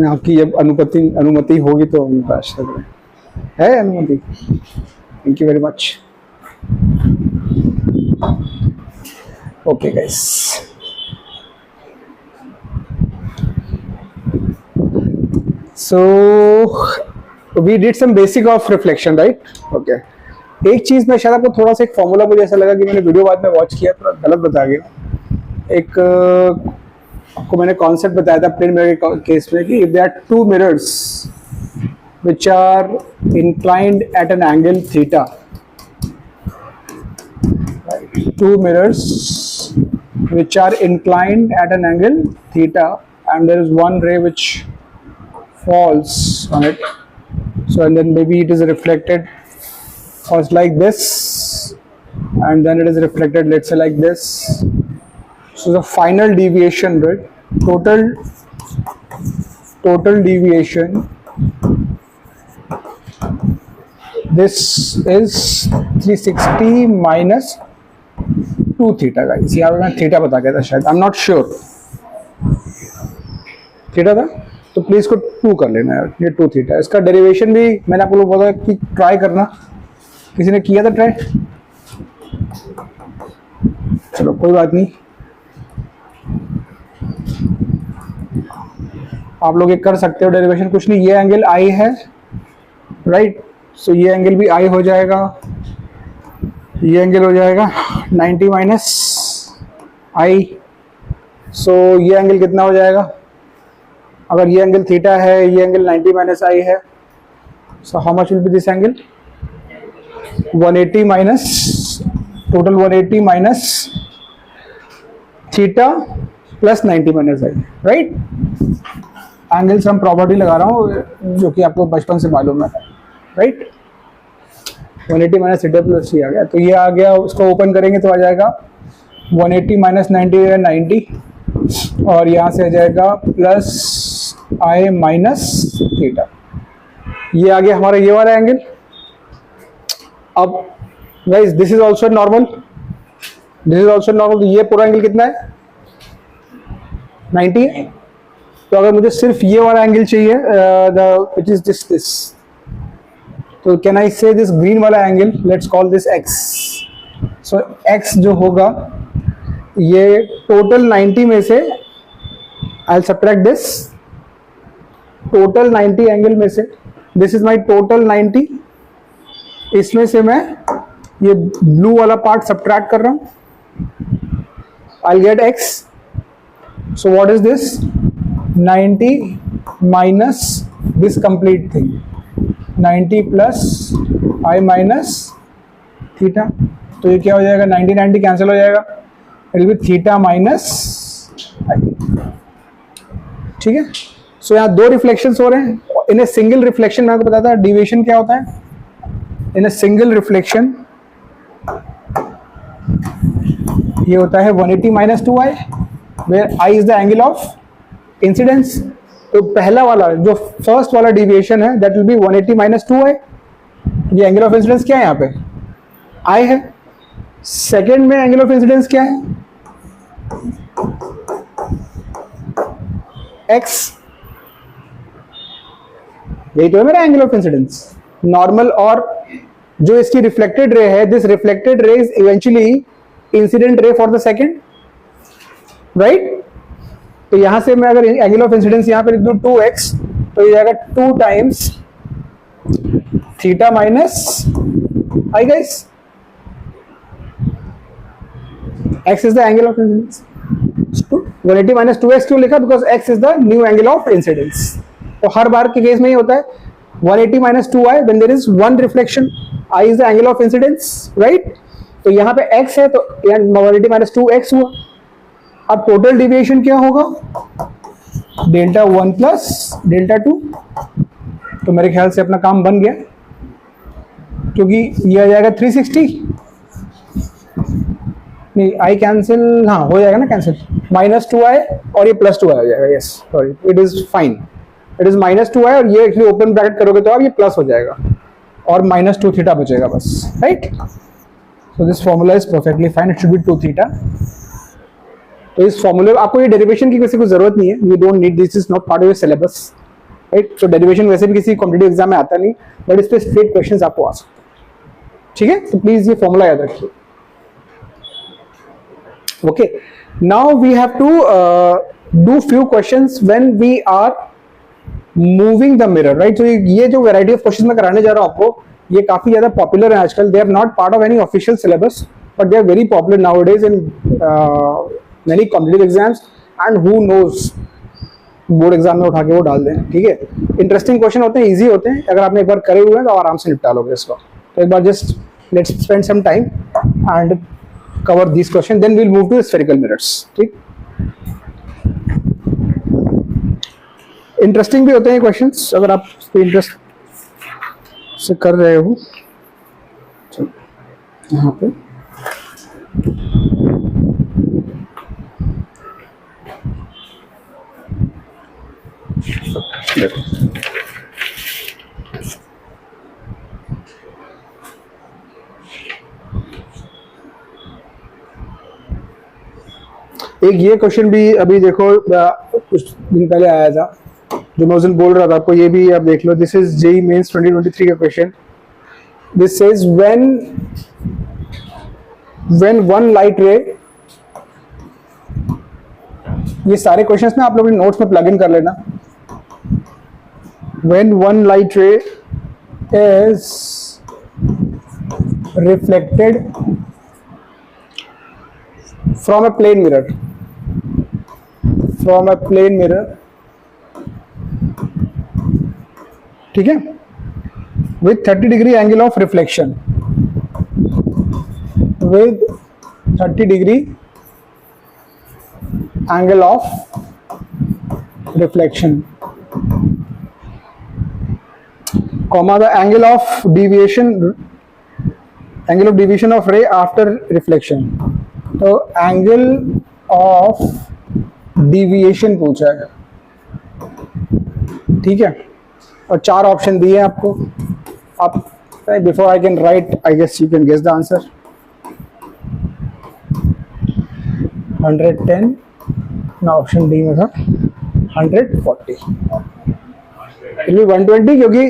आपकी जब अनुमति होगी तो हम पास है अनुमति। Thank you very much. Okay guys, so we did some basic of reflection, right? Okay. एक चीज में शायद आपको थोड़ा सा एक फॉर्मूला मुझे ऐसा लगा कि मैंने वीडियो बाद में वॉच किया थोड़ा गलत बता गया। एक आपको मैंने कॉन्सेप्ट बताया था प्लेन मिरर के केस में कि if there are two mirrors which are inclined at an angle theta, right? Two mirrors which are inclined at an angle theta and there is one ray which falls on it, so and then maybe it is reflected first like this and then it is reflected, let's say, like this. So the final deviation, right, total deviation, this is 360 minus 2 theta guys। यहाँ पे मैं theta बता गया था शायद, I am not sure, theta था तो please को 2 कर लेना यार, ये 2 थीटा। इसका डेरिवेशन भी मैंने आपको बोला कि ट्राई करना, किसी ने किया था ट्राई? चलो कोई बात नहीं, आप लोग एक कर सकते हो डेरिवेशन, कुछ नहीं। ये एंगल आई है, राइट, सो ये एंगल भी आई हो जाएगा, ये एंगल हो जाएगा 90 माइनस आई, सो ये एंगल कितना हो जाएगा? अगर ये एंगल थीटा है, ये एंगल 90 माइनस आई है, so how much will be this angle? 180 minus, total 180 minus theta plus 90 minus I, right. Angles हम प्रॉपर्टी लगा रहा हूँ जो कि आपको बचपन से मालूम है, राइट। 180 माइनस थीटा प्लस ये आ गया, तो ये आ गया, उसको ओपन करेंगे तो आ जाएगा 180 माइनस 90 है 90, और यहाँ से आ जाएगा प्लस आई माइनस थीटा, ये आ गया हमारा ये वाला एंगल। अब guys this is also normal, this is also normal, तो ये पूरा एंगल कितना है? 90 है। तो अगर मुझे सिर्फ ये वाला एंगल चाहिए, विच इज दिस, तो कैन आई से दिस ग्रीन वाला angle, let's call this x। So x जो होगा ये टोटल 90 में से, I will subtract this, total 90 angle में से, दिस इज माय टोटल 90, इसमें से मैं ये ब्लू वाला पार्ट सब्ट्रैक्ट कर रहा हूं, I get x। So what is this? 90 minus this complete thing, 90 plus I minus theta, तो ये क्या हो जाएगा? 90 90 कैंसिल हो जाएगा, it will be theta minus i, ठीक है। सो यहाँ 2 रिफ्लेक्शंस हो रहे हैं इन ए सिंगल रिफ्लेक्शन। मैं आपको बताता डिविएशन क्या होता है इन ए सिंगल रिफ्लेक्शन, ये होता है 180 minus 2i, where i is the angle of incidence. तो पहला वाला जो फर्स्ट वाला डिविएशन है that will be 180 minus 2i, ये एंगल ऑफ इंसिडेंस क्या है? यहाँ पे i है। सेकेंड में एंगल ऑफ इंसिडेंस क्या है? x, यही तो है मेरा एंगल ऑफ इंसिडेंस नॉर्मल। और जो इसकी रिफ्लेक्टेड रे है, this reflected ray is eventually incident ray for the second, right. तो यहां से मैं अगर एंगल ऑफ इंसिडेंस यहां पे लिख दूं 2x, तो ये जाएगा 2 times theta minus I guys, x is the angle of incidence। 180 minus 2x क्यों लिखा? Because x is the new angle of incidence। तो हर बार के केस में ये होता है 180 minus 2i when there is one reflection, i is the angle of incidence, right। तो यहाँ पे x है तो 180 minus 2x हुआ। अब टोटल डिविएशन क्या होगा? Delta 1 plus delta 2। तो मेरे ख्याल से अपना काम बन गया, क्योंकि ये आ जाएगा 360, नहीं आई कैंसिल, हाँ हो जाएगा ना कैंसिल, माइनस 2i और ये प्लस 2i हो जाएगा। Yes sorry, it is fine, it is minus 2i और ये एक्चुअली ओपन ब्रैकेट करोगे तो आप ये प्लस हो जाएगा और माइनस 2 थीटा बचेगा बस, right. So this formula is perfectly fine. It should be 2 theta. तो इस फॉर्मूले आपको ये डेरिवेशन की वैसे कोई जरूरत नहीं है. You don't need this. Is not part of your syllabus. Right? So derivation वैसे भी किसी कॉम्पिटिटिव एग्जाम में आता नहीं, बट इस पे स्ट्रेट क्वेश्चंस आपको आ सकते हैं. ठीक है, तो प्लीज ये फॉर्मूला याद रखिए. Okay, now we have to do few questions when we are moving the mirror, right? So ये जो variety of questions मैं कराने जा रहा हूँ आपको, ये काफी ज्यादा पॉपुलर है आजकल. They are not part of any official syllabus, but they are very popular nowadays in many competitive exams, and who knows board exam में उठा के वो डाल दें. ठीक है, इंटरेस्टिंग क्वेश्चन होते हैं, इजी होते हैं. अगर आपने एक बार करे हुए हैं तो आराम से निपटा लोगे इसको. तो एक बार just let's spend some time and cover these questions, then we'll move to spherical mirrors. ठीक, इंटरेस्टिंग भी होते हैं क्वेश्चंस अगर आप इंटरेस्ट से कर रहे हो. चलो यहाँ पे एक ये क्वेश्चन भी अभी देखो कुछ दिन पहले आया था, जो मैं उस दिन बोल रहा था आपको. ये भी आप देख लो. दिस इज जेईई मेंस 2023 का question. This says when one light रे, ये सारे क्वेश्चंस ना आप लोग नोट्स में प्लग इन कर लेना. व्हेन वन लाइट रे is reflected from a plane mirror, ठीक है, with 30 degree angle of reflection, with 30 degree angle of reflection, comma the angle of deviation of ray after reflection. तो angle of deviation पूछा है. ठीक है, और 4 option दिए हैं आपको. आप before I can write, I guess you can guess the answer. 110 ना, ऑप्शन डी में था 140. इट विल 120 क्योंकि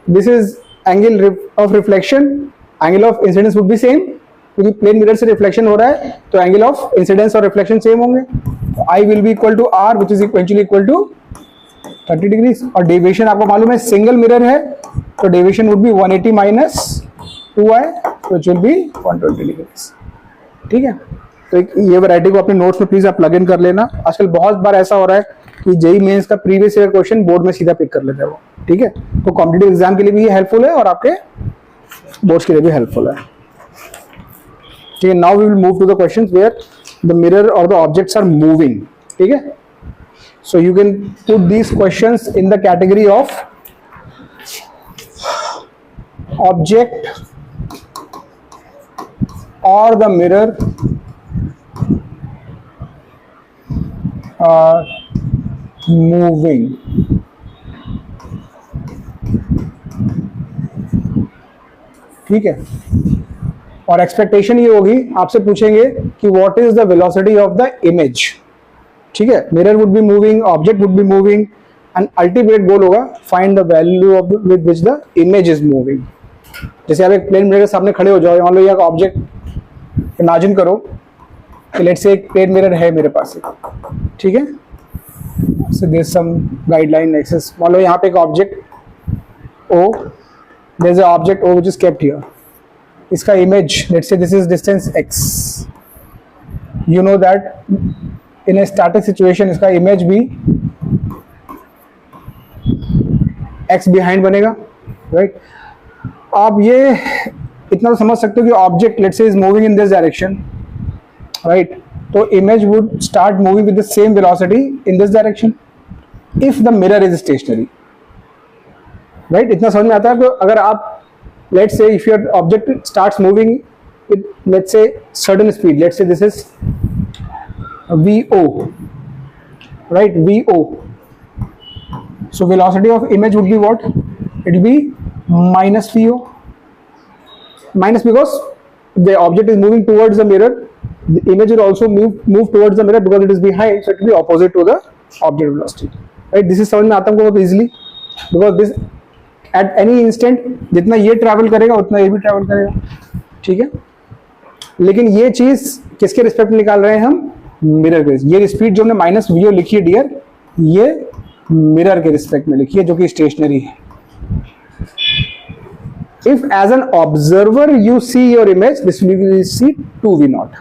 this is angle of reflection, angle of incidence would be same, क्योंकि प्लेन मिरर से रिफ्लेक्शन हो रहा है तो एंगल ऑफ इंसिडेंस और रिफ्लेक्शन सेम होंगे. I will be equal to r which is eventually equal to 30 degree. और deviation आपको मालूम है सिंगल मिरर है तो deviation would be 180 minus 2i, which will be 120 degree. ठीक है, तो ये वैरायटी को अपने नोट्स में प्लीज आप प्लग इन कर लेना. आजकल बहुत बार ऐसा हो रहा है कि जेईई मेंस का प्रीवियस ईयर क्वेश्चन बोर्ड में सीधा पिक कर लेते हैं वो. ठीक है, तो कॉम्पिटिटिव एग्जाम के लिए भी ये हेल्पफुल है और आपके बोर्ड्स के लिए भी हेल्पफुल है. ठीक है, now we will move to the questions where the mirror और द ऑब्जेक्ट्स आर मूविंग. ठीक है, so you can put these questions in the category of object और द मिरर आर मूविंग. ठीक है, और एक्सपेक्टेशन ये होगी, आपसे पूछेंगे कि what is the velocity of the image. ठीक है, mirror would be moving, object would be moving, and ultimate goal होगा find the value of with which the image is moving. जैसे आप एक प्लेन मिरर के सामने खड़े हो जाओ, मान लो ये ऑब्जेक्ट इमेजिन करो कि लेट्स से एक प्लेन मिरर है मेरे पास. ठीक है, so there is some guideline access. मान लो यहाँ पे एक object O, there is an object O which is kept here. इसका image, let's say this is distance x. You know that in a static situation इसका image भी x behind बनेगा, right? आप ये इतना तो समझ सकते हो कि object let's say is moving in this direction, right? तो image would start moving with the same velocity in this direction if the mirror is stationary. Right, इतना समझ में आता है. तो अगर आप let's say if your object starts moving with let's say certain speed, let's say this is VO, right, VO. So velocity of image would be what? It will B minus VO, minus because the object is moving towards the mirror, the image will also move towards the mirror because it is behind, so it will be opposite to the object velocity, right? This is समझ में आता है हमको बहुत easily, because this at any instant जितना ये travel करेगा उतना ये भी ट्रैवल करेगा, ठीक है। लेकिन ये चीज किसके रिस्पेक्ट में निकाल रहे हैं हम? मिरर के। ये स्पीड जो हमने माइनस वीओ लिखी है डियर, ये मिरर के रिस्पेक्ट में लिखी है जो कि स्टेशनरी है। If as an observer you see your image, this will see 2v0,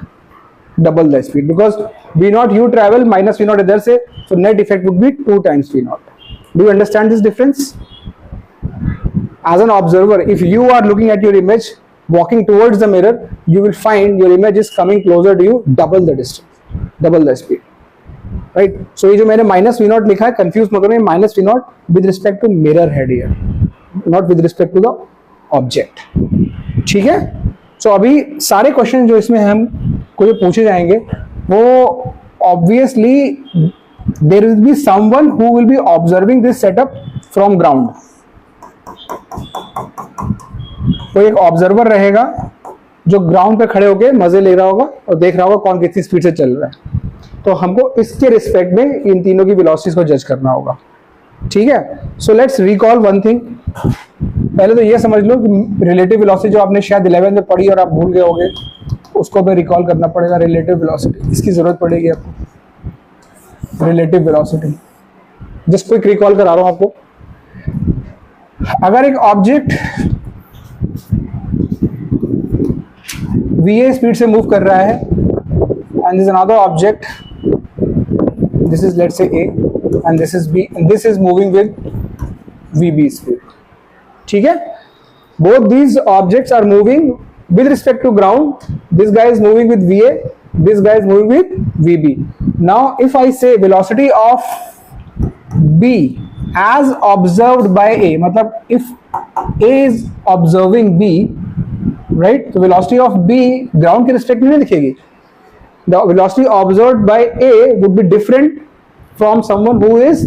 double the speed, because v0 you travel minus v0 इधर से, so net effect would be 2 times v0. Do you understand this difference? As an observer, if you are looking at your image walking towards the mirror, you will find your image is coming closer to you, double the distance, double the speed, right? So ये जो मैंने minus v0 लिखा है, confuse मत करो, minus v0 with respect to mirror head here, not with respect to the object, ठीक है। सो अभी सारे क्वेश्चन जो इसमें हम को पूछे जाएंगे वो obviously there will be someone who will be observing this setup from ground. कोई एक ऑब्जर्वर रहेगा जो ग्राउंड पे खड़े होके मजे ले रहा होगा और देख रहा होगा कौन कितनी स्पीड से चल रहा है। तो हमको इसके रिस्पेक्ट में इन तीनों की वेलोसिटीज को जज करना होगा, ठीक है। So let's recall one thing. पहले तो ये समझ लो कि रिलेटिव वेलोसिटी जो आपने शायद 11 में पढ़ी और आप भूल गए होगे, उसको भी रिकॉल करना पड़ेगा। रिलेटिव वेलोसिटी, इसकी जरूरत पड़ेगी आपको। Relative velocity just quick recall करा रहा हूं आपको। अगर एक ऑब्जेक्ट va स्पीड से मूव कर रहा है and this another object, this is let's say a and this is b and this is moving with vb speed, ठीक है। both these objects are moving with respect to ground. This guy is moving with va, this guy is moving with vb. Now if I say velocity of b as observed by a, मतलब if a is observing b, right, so velocity of b ground के respect में नहीं दिखेगी। The velocity observed by a would be different from someone who is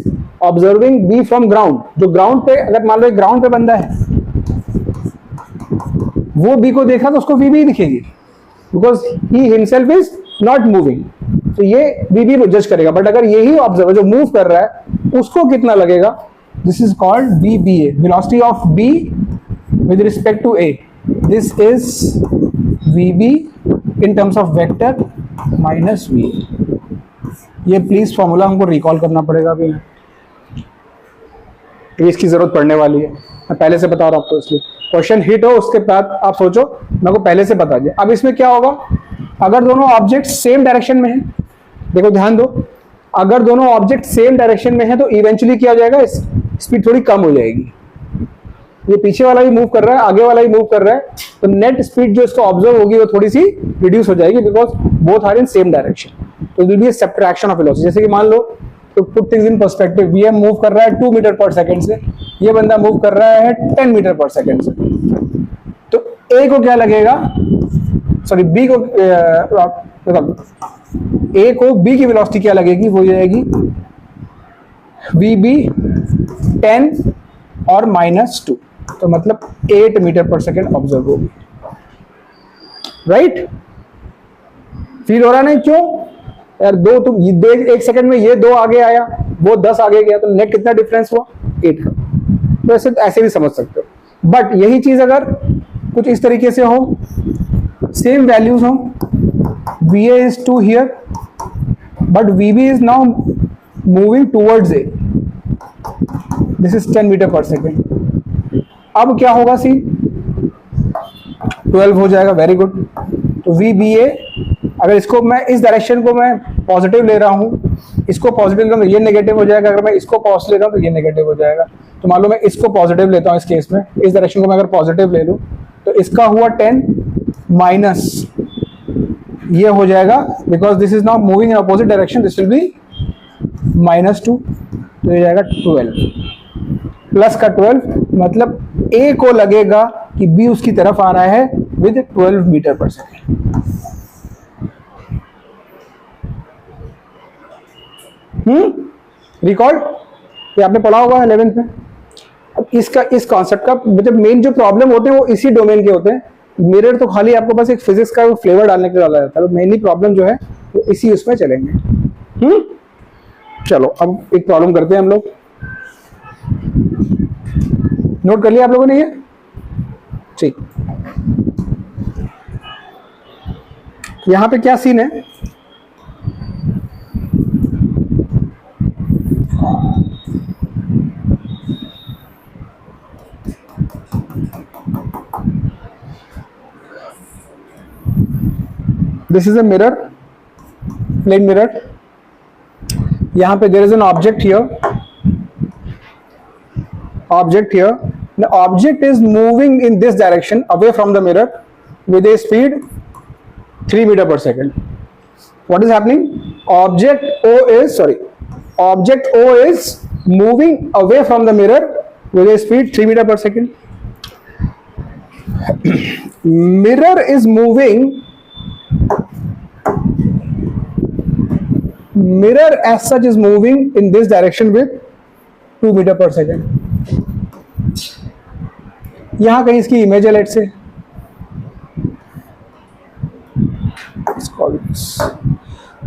observing b from ground. जो ground पे, अगर मान लो ground पे बंदा है, वो b को देखा तो उसको vb ही दिखेगी, because he himself is not moving, तो ये vb को जज करेगा। बट अगर यही ऑब्जर्वर जो मूव कर रहा है उसको कितना लगेगा, this is called vba, velocity of b with respect to a, this is vb in terms of vector minus va। ये प्लीज फॉर्मूला हमको रिकॉल करना पड़ेगा अभी, इसकी जरूरत पड़ने वाली है। मैं पहले से बता रहा हूं आपको, इसलिए क्वेश्चन हिट हो उसके बाद आप सोचो, मेरे को पहले से बता दिया। अब इसमें क्या होगा, अगर दोनों ऑब्जेक्ट सेम डायरेक्शन में हैं, देखो ध्यान दो, अगर दोनों ऑब्जेक्ट सेम डायरेक्शन में है तो इवेंचुअली क्या हो जाएगा, स्पीड थोड़ी कम हो जाएगी। ये पीछे वाला भी मूव कर रहा है, आगे वाला भी मूव कर रहा है, तो नेट स्पीड जो इसको ऑब्जर्व होगी वो थोड़ी सी रिड्यूस हो जाएगी, because both are in same direction. तो will be subtraction of velocity. जैसे कि मान लो, तो put things in perspective, we move कर रहा है 2 मीटर पर सेकंड से, ये बंदा मूव कर रहा है 10 मीटर पर सेकंड से, तो ए को क्या लगेगा, सॉरी बी को, ए को बी की वेलोसिटी क्या लगेगी, वो जाएगी वी बी 10 और -2, तो मतलब 8 मीटर पर सेकंड ऑब्जर्व होगी, राइट। फील हो रहा नहीं, क्यों यार, दो तुम देख, 1 सेकंड में ये 2 आगे आया, वो 10 आगे गया, तो नेट कितना डिफरेंस हुआ, 8 का। तो ऐसे भी समझ सकते हो। बट यही चीज अगर कुछ इस तरीके से हो, सेम वैल्यूज हो, va is 2 here but vb is now moving towards a, this is 10 meter पर सेकेंड। अब क्या होगा सी, 12 हो जाएगा, वेरी गुड। तो vba, अगर इसको मैं इस डायरेक्शन को मैं पॉजिटिव ले रहा हूँ, इसको पॉजिटिव ले रहा हूँ तो ये नेगेटिव हो जाएगा, अगर मैं इसको पॉजिटिव ले रहा हूँ तो ये नेगेटिव हो जाएगा। तो मान लो मैं इसको पॉजिटिव लेता हूँ, इस केस में इस डायरेक्शन को मैं अगर पॉजिटिव ले लूँ तो इसका हुआ 10 माइनस ये हो जाएगा, because this is now moving in opposite direction, this will B -2, तो ये जाएगा 12 प्लस का 12, मतलब ए को लगेगा कि बी उसकी तरफ आ रहा है विद 12 मीटर पर सेकेंड। रिकॉर्ड ये आपने पढ़ा होगा 11th में। अब इस कॉन्सेप्ट का मतलब मेन जो प्रॉब्लम होते हैं वो इसी डोमेन के होते हैं, मिरर तो खाली आपको बस एक फिजिक्स का फ्लेवर डालने के लिए डाला जाता है, मेनली प्रॉब्लम जो है वो इसी उसमें चलेंगे। चलो अब एक प्रॉब्लम करते हैं हम लोग। नोट कर लिया आप लोगों ने ये? ठीक, यहां पे क्या सीन है, this is a mirror, plane mirror. यहां पे there is an object here, the object is moving in this direction away from the mirror with a speed 3 meter per second. What is happening? Object O is moving away from the mirror with a speed 3 meter per second. Mirror is moving, mirror as such is moving in this direction with 2 meter per second. यहां कहीं इसकी image है, late से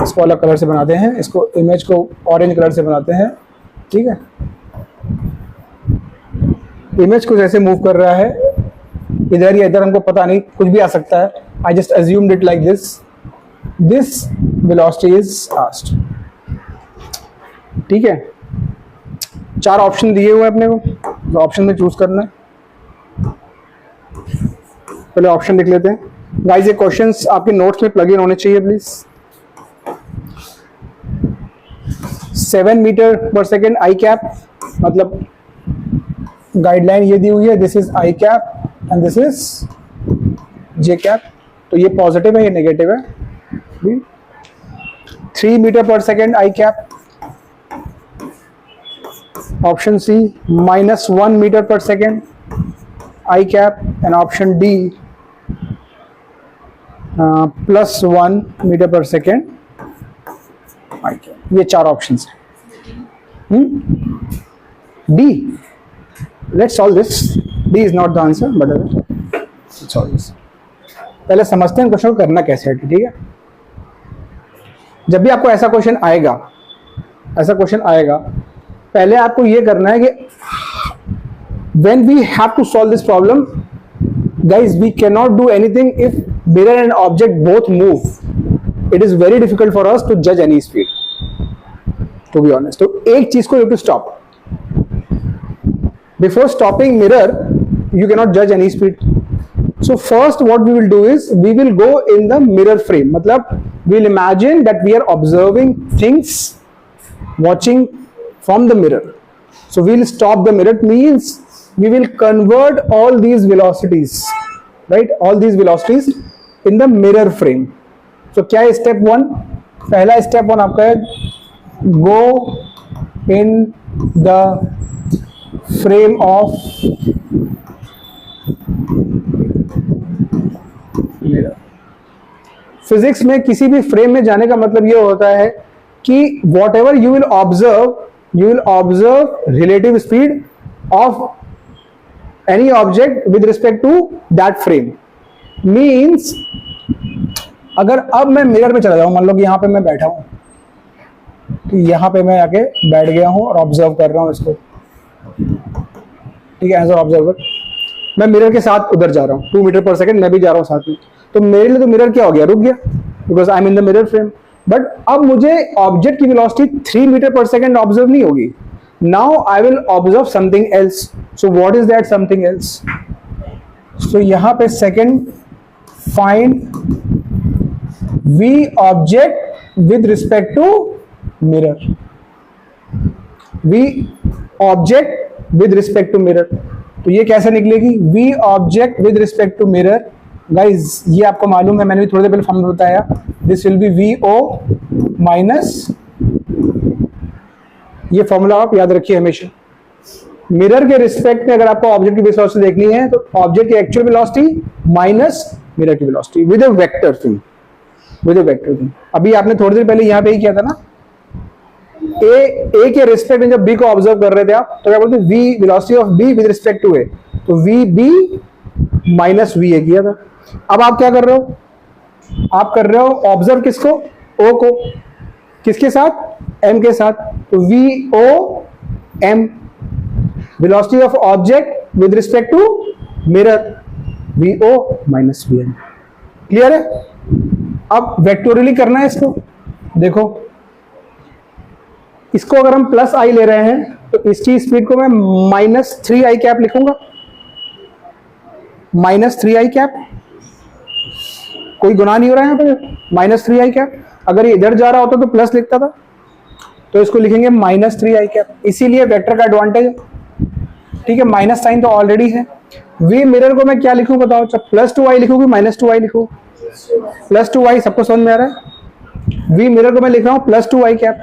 इसको अलग colour से बनाते हैं, इसको इमेज को ऑरेंज कलर से बनाते हैं, ठीक है। इमेज कुछ ऐसे मूव कर रहा है, इधर या इधर हमको पता नहीं, कुछ भी आ सकता है। I just assumed it like this velocity is asked, ठीक है। 4 ऑप्शन दिए हुए हैं अपने को, ऑप्शन में चूज करना है। पहले ऑप्शन लिख लेते हैं गाइस। ये क्वेश्चंस आपके नोट्स में प्लग इन होने चाहिए प्लीज। 7 मीटर पर सेकेंड आई कैप, मतलब गाइडलाइन ये दी हुई है, this is I cap and this is J cap. तो ये पॉजिटिव है, ये नेगेटिव है। 3 मीटर पर second i cap, option C -1 metre पर second i cap, and option D +1 metre पर सेकेंड आई कैप। ये 4 ऑप्शन है। D, let's solve this. D is not the answer but let's solve this. पहले समझते हैं question को करना कैसे है, ठीक है। जब भी आपको ऐसा क्वेश्चन आएगा, पहले आपको ये करना है कि when we have to solve this problem, guys, we cannot do anything if mirror and object both move. It is very difficult for us to judge any speed, to be honest. तो एक चीज को you have to stop. Before stopping mirror, you cannot judge any speed. So first what we will do is we will go in the mirror frame. मतलब we'll imagine that we are observing things, watching from the mirror. So we'll stop the mirror, means we will convert all these velocities, right? All these velocities in the mirror frame. So क्या है step 1? पहला step 1 आपका है go in the frame of mirror. Physics में किसी भी frame में जाने का मतलब ये होता है कि whatever you will observe relative speed of any object with respect to that frame. Means अगर अब मैं मिरर में चला जाऊं, मान लो कि यहां पे मैं बैठा हूं, तो यहां पे मैं आके बैठ गया हूं और ऑब्जर्व कर रहा हूं इसको, ठीक है। एज अ ऑब्जर्वर मैं मिरर के साथ उधर जा रहा हूं, 2 मीटर पर सेकेंड मैं भी जा रहा हूं साथ में। तो मेरे लिए तो मिरर क्या हो गया, रुक गया, because I am in the mirror frame. But अब मुझे ऑब्जेक्ट की वेलोसिटी 3 मीटर पर सेकेंड ऑब्जर्व नहीं होगी। Now I will observe something else. So what is that something else? So यहां पे second, find v object with respect to mirror, v object with respect to mirror. तो ये कैसे निकलेगी? V object with respect to mirror. Guys ये आपको मालूम है, मैंने भी थोड़ी देर पहले फॉर्मूला बताया, this will be v o minus, ये फॉर्मूला आप याद रखिए हमेशा। मिरर के रिस्पेक्ट में अगर आपको ऑब्जेक्ट की वेलोसिटी देखनी है तो ऑब्जेक्ट की एक्चुअल वेलोसिटी माइनस मिरर की velocity with a vector thing, with a vector thing. अभी आपने थोड़ी देर पहले यहां पे ही किया था ना, ए के रिस्पेक्ट में जब बी को ऑब्जर्व कर रहे थे आप, तो क्या बोलते, v velocity of B with respect to A, तो v B minus v A किया था। अब आप क्या कर रहे हो, आप कर रहे हो ऑब्जर्व किसको, ओ को, किसके साथ, m के साथ, तो v o m, velocity of object with respect to mirror v o minus v m. Clear है? अब वेक्टोरियली करना है इसको। देखो इसको अगर हम प्लस आई ले रहे हैं तो इसकी स्पीड को मैं -3 i कैप लिखूंगा, -3 i कैप, कोई गुनाह नहीं हो रहा है यहाँ पे, -3 i कैप। अगर ये इधर जा रहा होता तो प्लस लिखता था, तो इसको लिखेंगे -3 i कैप, इसीलिए वेक्टर का एडवांटेज है। ठीक है, माइनस साइन तो ऑलरेडी है। वी मिरर को मैं क्या लिखूं बताओ, जब +2i लिखूं कि -2i लिखूं, +2i, सबको समझ में आ रहा है? वी मिरर को मैं लिख रहा हूं +2i कैप।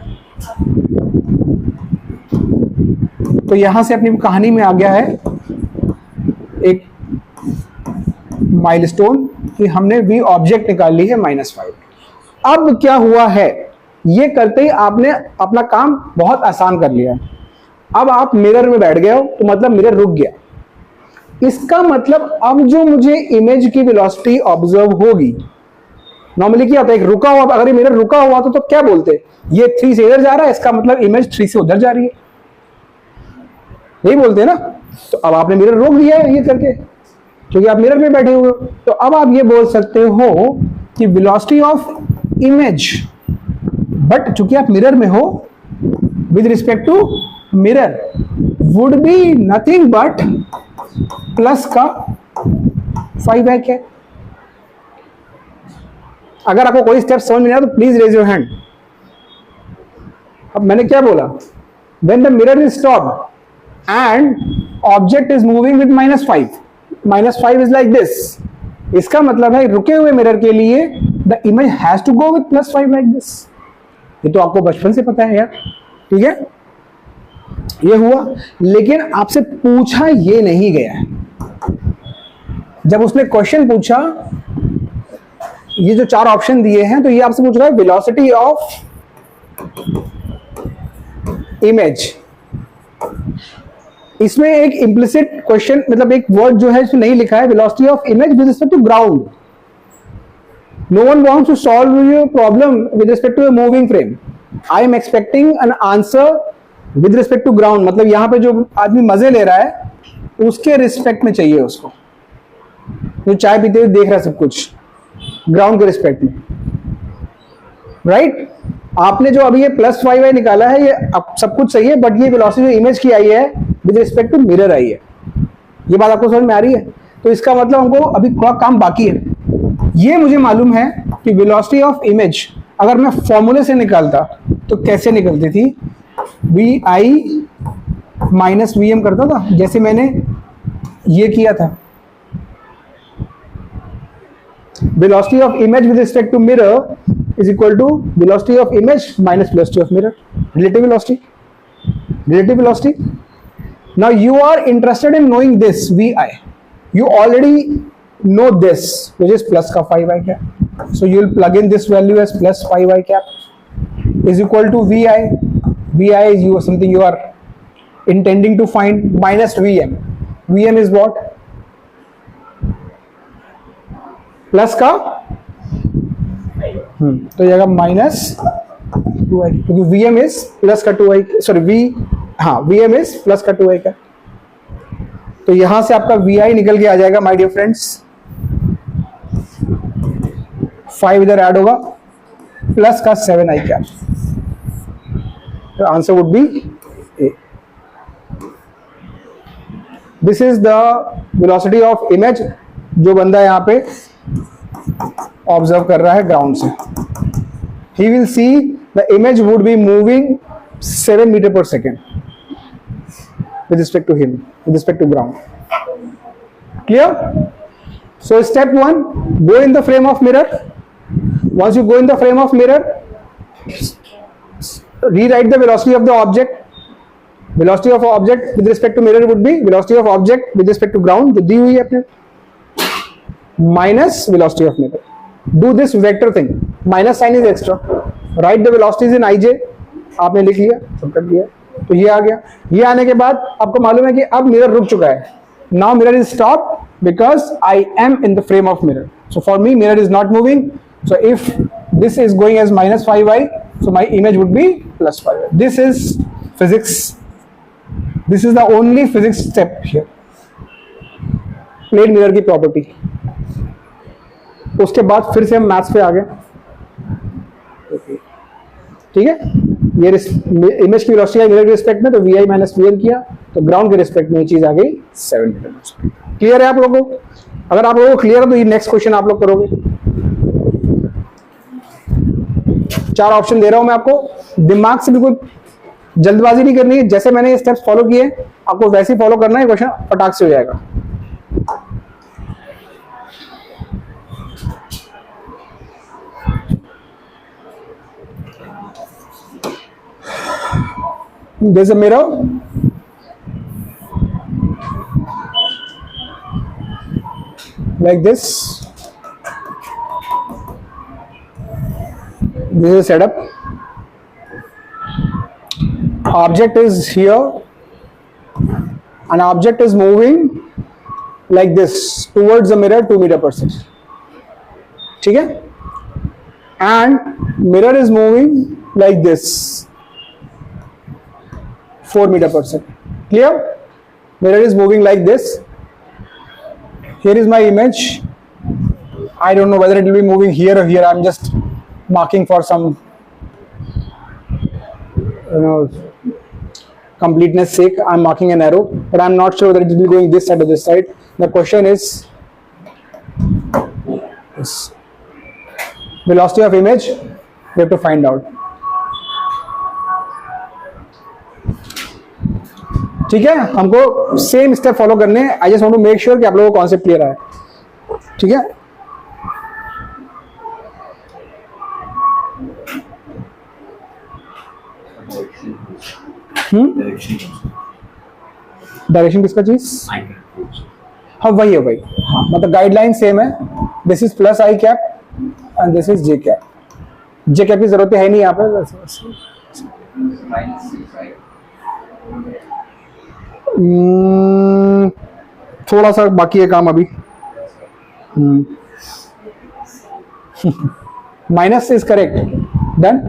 तो यहां से अपनी कहानी में आ गया है एक माइलस्टोन कि हमने वी ऑब्जेक्ट निकाल ली है -5। अब क्या हुआ है, ये करते ही आपने अपना काम बहुत आसान कर लिया है। अब आप मिरर में बैठ गए हो तो मतलब मिरर रुक गया। इसका मतलब अब जो मुझे इमेज की वेलोसिटी ऑब्जर्व होगी, नॉर्मली क्या होता है, एक रुका हुआ, अगर ये मिरर रुका हुआ तो क्या बोलते, ये 3 से इधर जा रहा है, इसका मतलब इमेज 3 से उधर जा रही है, यही बोलते हैं ना। तो अब आपने मिरर रोक दिया है ये करके, क्योंकि आप मिरर में बैठे हुए हो। तो अब आप ये बोल सकते हो कि वेलोसिटी ऑफ इमेज, बट चूंकि आप मिरर में हो, with respect to mirror would be nothing but plus का 5 है। अगर आपको कोई स्टेप समझ में आया तो प्लीज रेज योर हैंड। अब मैंने क्या बोला, when the mirror is stopped and object is moving with -5 is like this, इसका मतलब है रुके हुए मिरर के लिए the image has to go with +5 like this. ये तो आपको बचपन से पता है यार, ठीक है, ये हुआ। लेकिन आपसे पूछा ये नहीं गया है। जब उसने क्वेश्चन पूछा, ये जो 4 ऑप्शन दिए हैं, तो ये आपसे पूछ रहा है वेलोसिटी ऑफ इमेज। इसमें एक इम्प्लिसिट क्वेश्चन, मतलब एक वर्ड जो है इसमें नहीं लिखा है, velocity of image with respect to ground. No one wants to solve your problem with respect to a moving frame. I am expecting an answer with respect to ground, मतलब यहां पे जो आदमी मजे ले रहा है उसके रिस्पेक्ट में चाहिए उसको, जो चाय पीते हुए देख रहा है सब कुछ, ग्राउंड के रिस्पेक्ट में, राइट? आपने जो अभी ये +5i निकाला है, ये अब सब कुछ सही है, बट ये वेलोसिटी जो इमेज की आई है विद रिस्पेक्ट टू मिरर आई है। ये बात आपको समझ में आ रही है? तो इसका मतलब हमको अभी थोड़ा काम बाकी है। ये मुझे मालूम है कि वेलोसिटी ऑफ इमेज अगर मैं फॉर्मूले से निकालता तो कैसे निकलती थी, vi माइनस vm करता था, जैसे मैंने ये किया था। Velocity of image with respect to mirror is equal to velocity of image minus velocity of mirror, relative velocity, relative velocity. Now you are interested in knowing this vi, you already know this, which is plus का 5i cap, so you will plug in this value as plus 5i cap is equal to vi is something you are intending to find, minus vm is what, plus का तो ये minus 2i, क्योंकि vm is plus का 2i, sorry vm is plus का 2i का। तो यहां से आपका vi निकल के आ जाएगा माय डियर फ्रेंड्स, 5 इधर ऐड होगा, प्लस का 7i cap. The answer would be A. This is the velocity of image जो बंदा यहाँ पे ऑब्जर्व कर रहा है ग्राउंड से। He will see the image would be moving 7 meter per second with respect to him, with respect to ground. Clear? So step 1, go in the frame of mirror. Once you go in the frame of mirror, rewrite the velocity of the object. Velocity of object with respect to mirror would be velocity of object with respect to ground, जो दी हुई है अपने, minus velocity of mirror. Do this vector thing. Minus sign is extra. Write the velocities in ij. आपने लिख लिया, सब कर दिया, तो ये आ गया। ये आने के बाद आपको मालूम है कि अब मिरर रुक चुका है। Now mirror is stopped because I am in the frame of mirror. So for me, mirror is not moving. So if this is going as minus 5i, so my image would be plus 5i. This is physics. This is the only physics step here. Plane mirror की property. उसके बाद फिर से हम maths पे आ गए. ठीक है, ये इमेज की वेलोसिटी है मिरर के रिस्पेक्ट में, तो v i minus v n किया, तो ग्राउंड के रिस्पेक्ट में ये चीज आ गई 7 मीटर. क्लियर है आप लोगों को? अगर आप लोगों को क्लियर है तो ये नेक्स्ट क्वेश्चन आप लोग करोगे. 4 ऑप्शन दे रहा हूं मैं आपको. दिमाग से बिल्कुल जल्दबाजी नहीं करनी है. जैसे मैंने ये स्टेप्स फॉलो किए आपको वैसे ही फॉलो करना है. क्वेश्चन फटाक से हो जाएगा. There's a mirror. Like this. This is a setup. Object is here. An object is moving like this towards the mirror 2 meter per second. ठीक है? And mirror is moving like this 4 meter per second. Clear? Mirror is moving like this. Here is my image. I don't know whether it will be moving here or here. I'm just marking for some, completeness sake. I'm marking an arrow, but I'm not sure whether it will be going this side or this side. The question is this. Velocity of image. We have to find out. ठीक है, हमको same step follow करने हैं. I just want to make sure कि आप लोगों को concept clear है. ठीक है, डायरेक्शन किसका चीज? हाँ वही है भाई. हाँ मतलब गाइडलाइन सेम है. This is plus I cap and this is J cap. J cap की जरूरत है नहीं यहाँ पे. थोड़ा सा बाकी है काम अभी. Minus is correct. Done.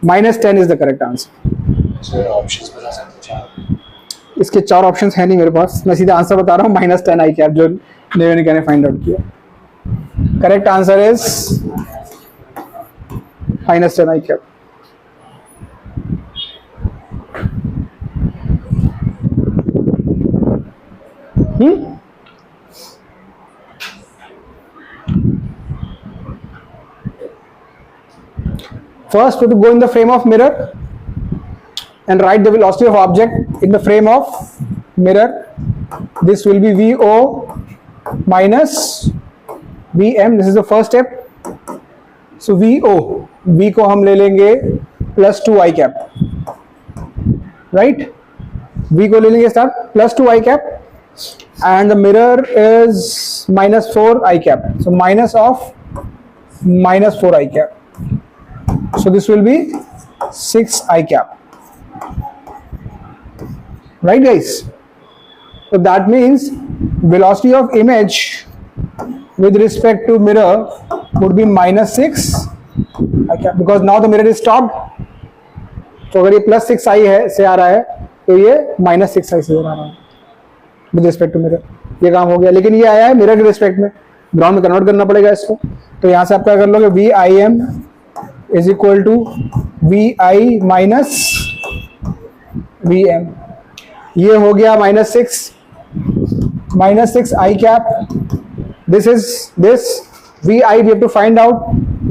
-10 is the correct answer. इसके 4 ऑप्शंस है नहीं मेरे पास. मैं सीधा आंसर बता रहा हूँ. -10 आई कैप जो नेवेनिका ने फाइंड आउट किया. Correct answer is -10 i cap. First, we have to go in the frame of mirror and write the velocity of object in the frame of mirror. This will be VO minus VM. This is the first step. So VO, V को हम ले लेंगे +2 I cap. Right? V को ले लेंगे start +2 I cap. And the mirror is -4 I cap. So minus of -4 I cap. So this will be 6 I cap. Right guys? So that means velocity of image with respect to mirror would be -6 I cap because now the mirror is stopped. तो अगर ये +6 I है से आ रहा है तो ये -6 I से आ रहा है विद रिस्पेक्ट टू मिरर. ये काम हो गया. लेकिन ये आया है मिरर के रिस्पेक्ट में. ग्राउंड में कन्वर्ट करना पड़ेगा इसको. तो यहाँ से आप क्या कर लोगे? V i m is equal to v i minus v m. ये हो गया -6 i cap. This is this v i we have to find out.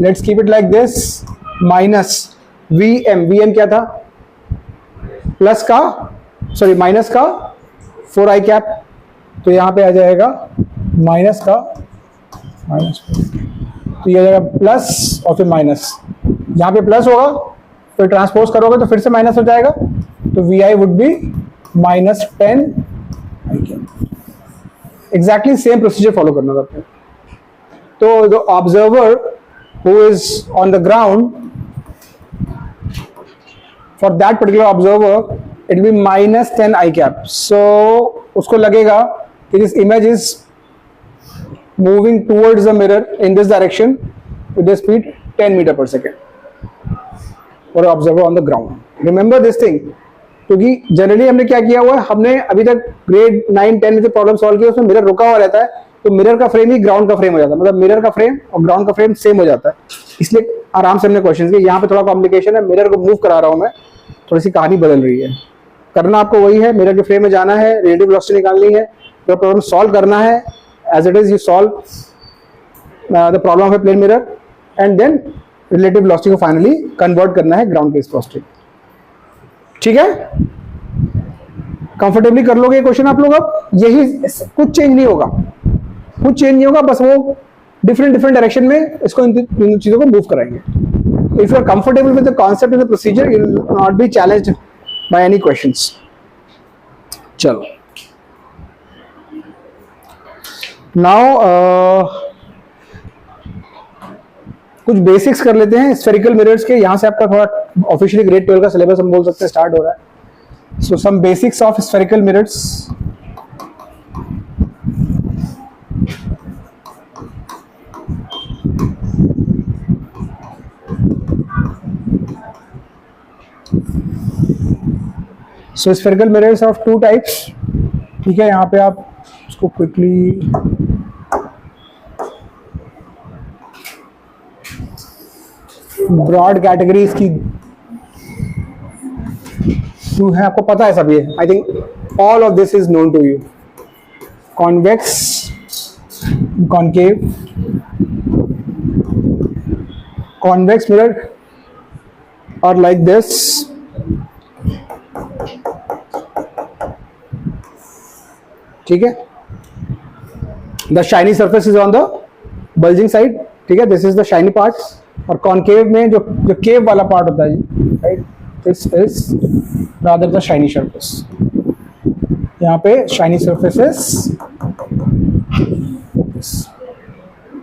Let's keep it like this minus v m. V m क्या था? Plus का minus का 4 आई cap. तो यहाँ पे आ जाएगा माइनस का माइनस. तो ये आ जाएगा प्लस और फिर माइनस. यहाँ पे प्लस होगा तो ट्रांसपोज करोगे तो फिर से माइनस हो जाएगा. तो v i would be -10 i cap. Exactly same procedure follow करना होता है. तो the observer who is on the ground, for that particular observer it will be -10 i cap. So उसको लगेगा कि this image is moving towards the mirror in this direction with the speed 10 meter पर second for observer on the ground. Remember this thing, क्योंकि generally हमने क्या किया हुआ है, हमने अभी तक ग्रेड 9 10 में जो प्रॉब्लम सॉल्व किया उसमें मिरर रुका हुआ रहता है, तो मिरर का फ्रेम ही ग्राउंड का फ्रेम हो जाता है, मतलब मिरर का फ्रेम और ग्राउंड का फ्रेम सेम हो जाता है। इसलिए आराम से हमने क्वेश्चन किया। यहाँ पे थोड़ा कॉम्प्लिकेशन है, मिरर को मूव करा रहा हूँ मैं, थोड़ी सी कहानी बदल रही है। करना आपको वही है, मिरर के फ्रेम में जाना है, रिलेटिव वेलोसिटी निकालनी है, तो प्रॉब्लम सॉल्व करना है as it is. You solve the problem of a plane mirror and then relative velocity को फाइनली कन्वर्ट करना है ग्राउंड के वेलोसिटी। ठीक है, कंफर्टेबली कर लोगे ये क्वेश्चन आप लोग। अब यही, कुछ चेंज नहीं होगा, कुछ चेंज नहीं होगा, बस वो डिफरेंट डायरेक्शन में इसको इन चीजों को मूव कराएंगे। If you are comfortable with the concept and the procedure, you will not be challenged by any questions. चलो नाउ कुछ बेसिक्स कर लेते हैं स्फेरिकल मिरर्स के। यहां से आपका थोड़ा ऑफिशियली ग्रेड 12 का सिलेबस हम बोल सकते हैं स्टार्ट हो रहा है। So some basics of spherical mirrors. So spherical mirrors of two types. ठीक है, यहाँ पे आप इसको क्विकली ब्रॉड कैटेगरीज की जो है आपको पता है सब ये। I think all of this is known to you. Convex, concave, convex mirror और लाइक दिस, ठीक है। The shiny surface is on the bulging side, ठीक है, this is the shiny part. और कॉन्केव में जो केव वाला पार्ट होता है, right, this is rather the shiny surface. यहाँ पे शाइनी सर्फेसेस,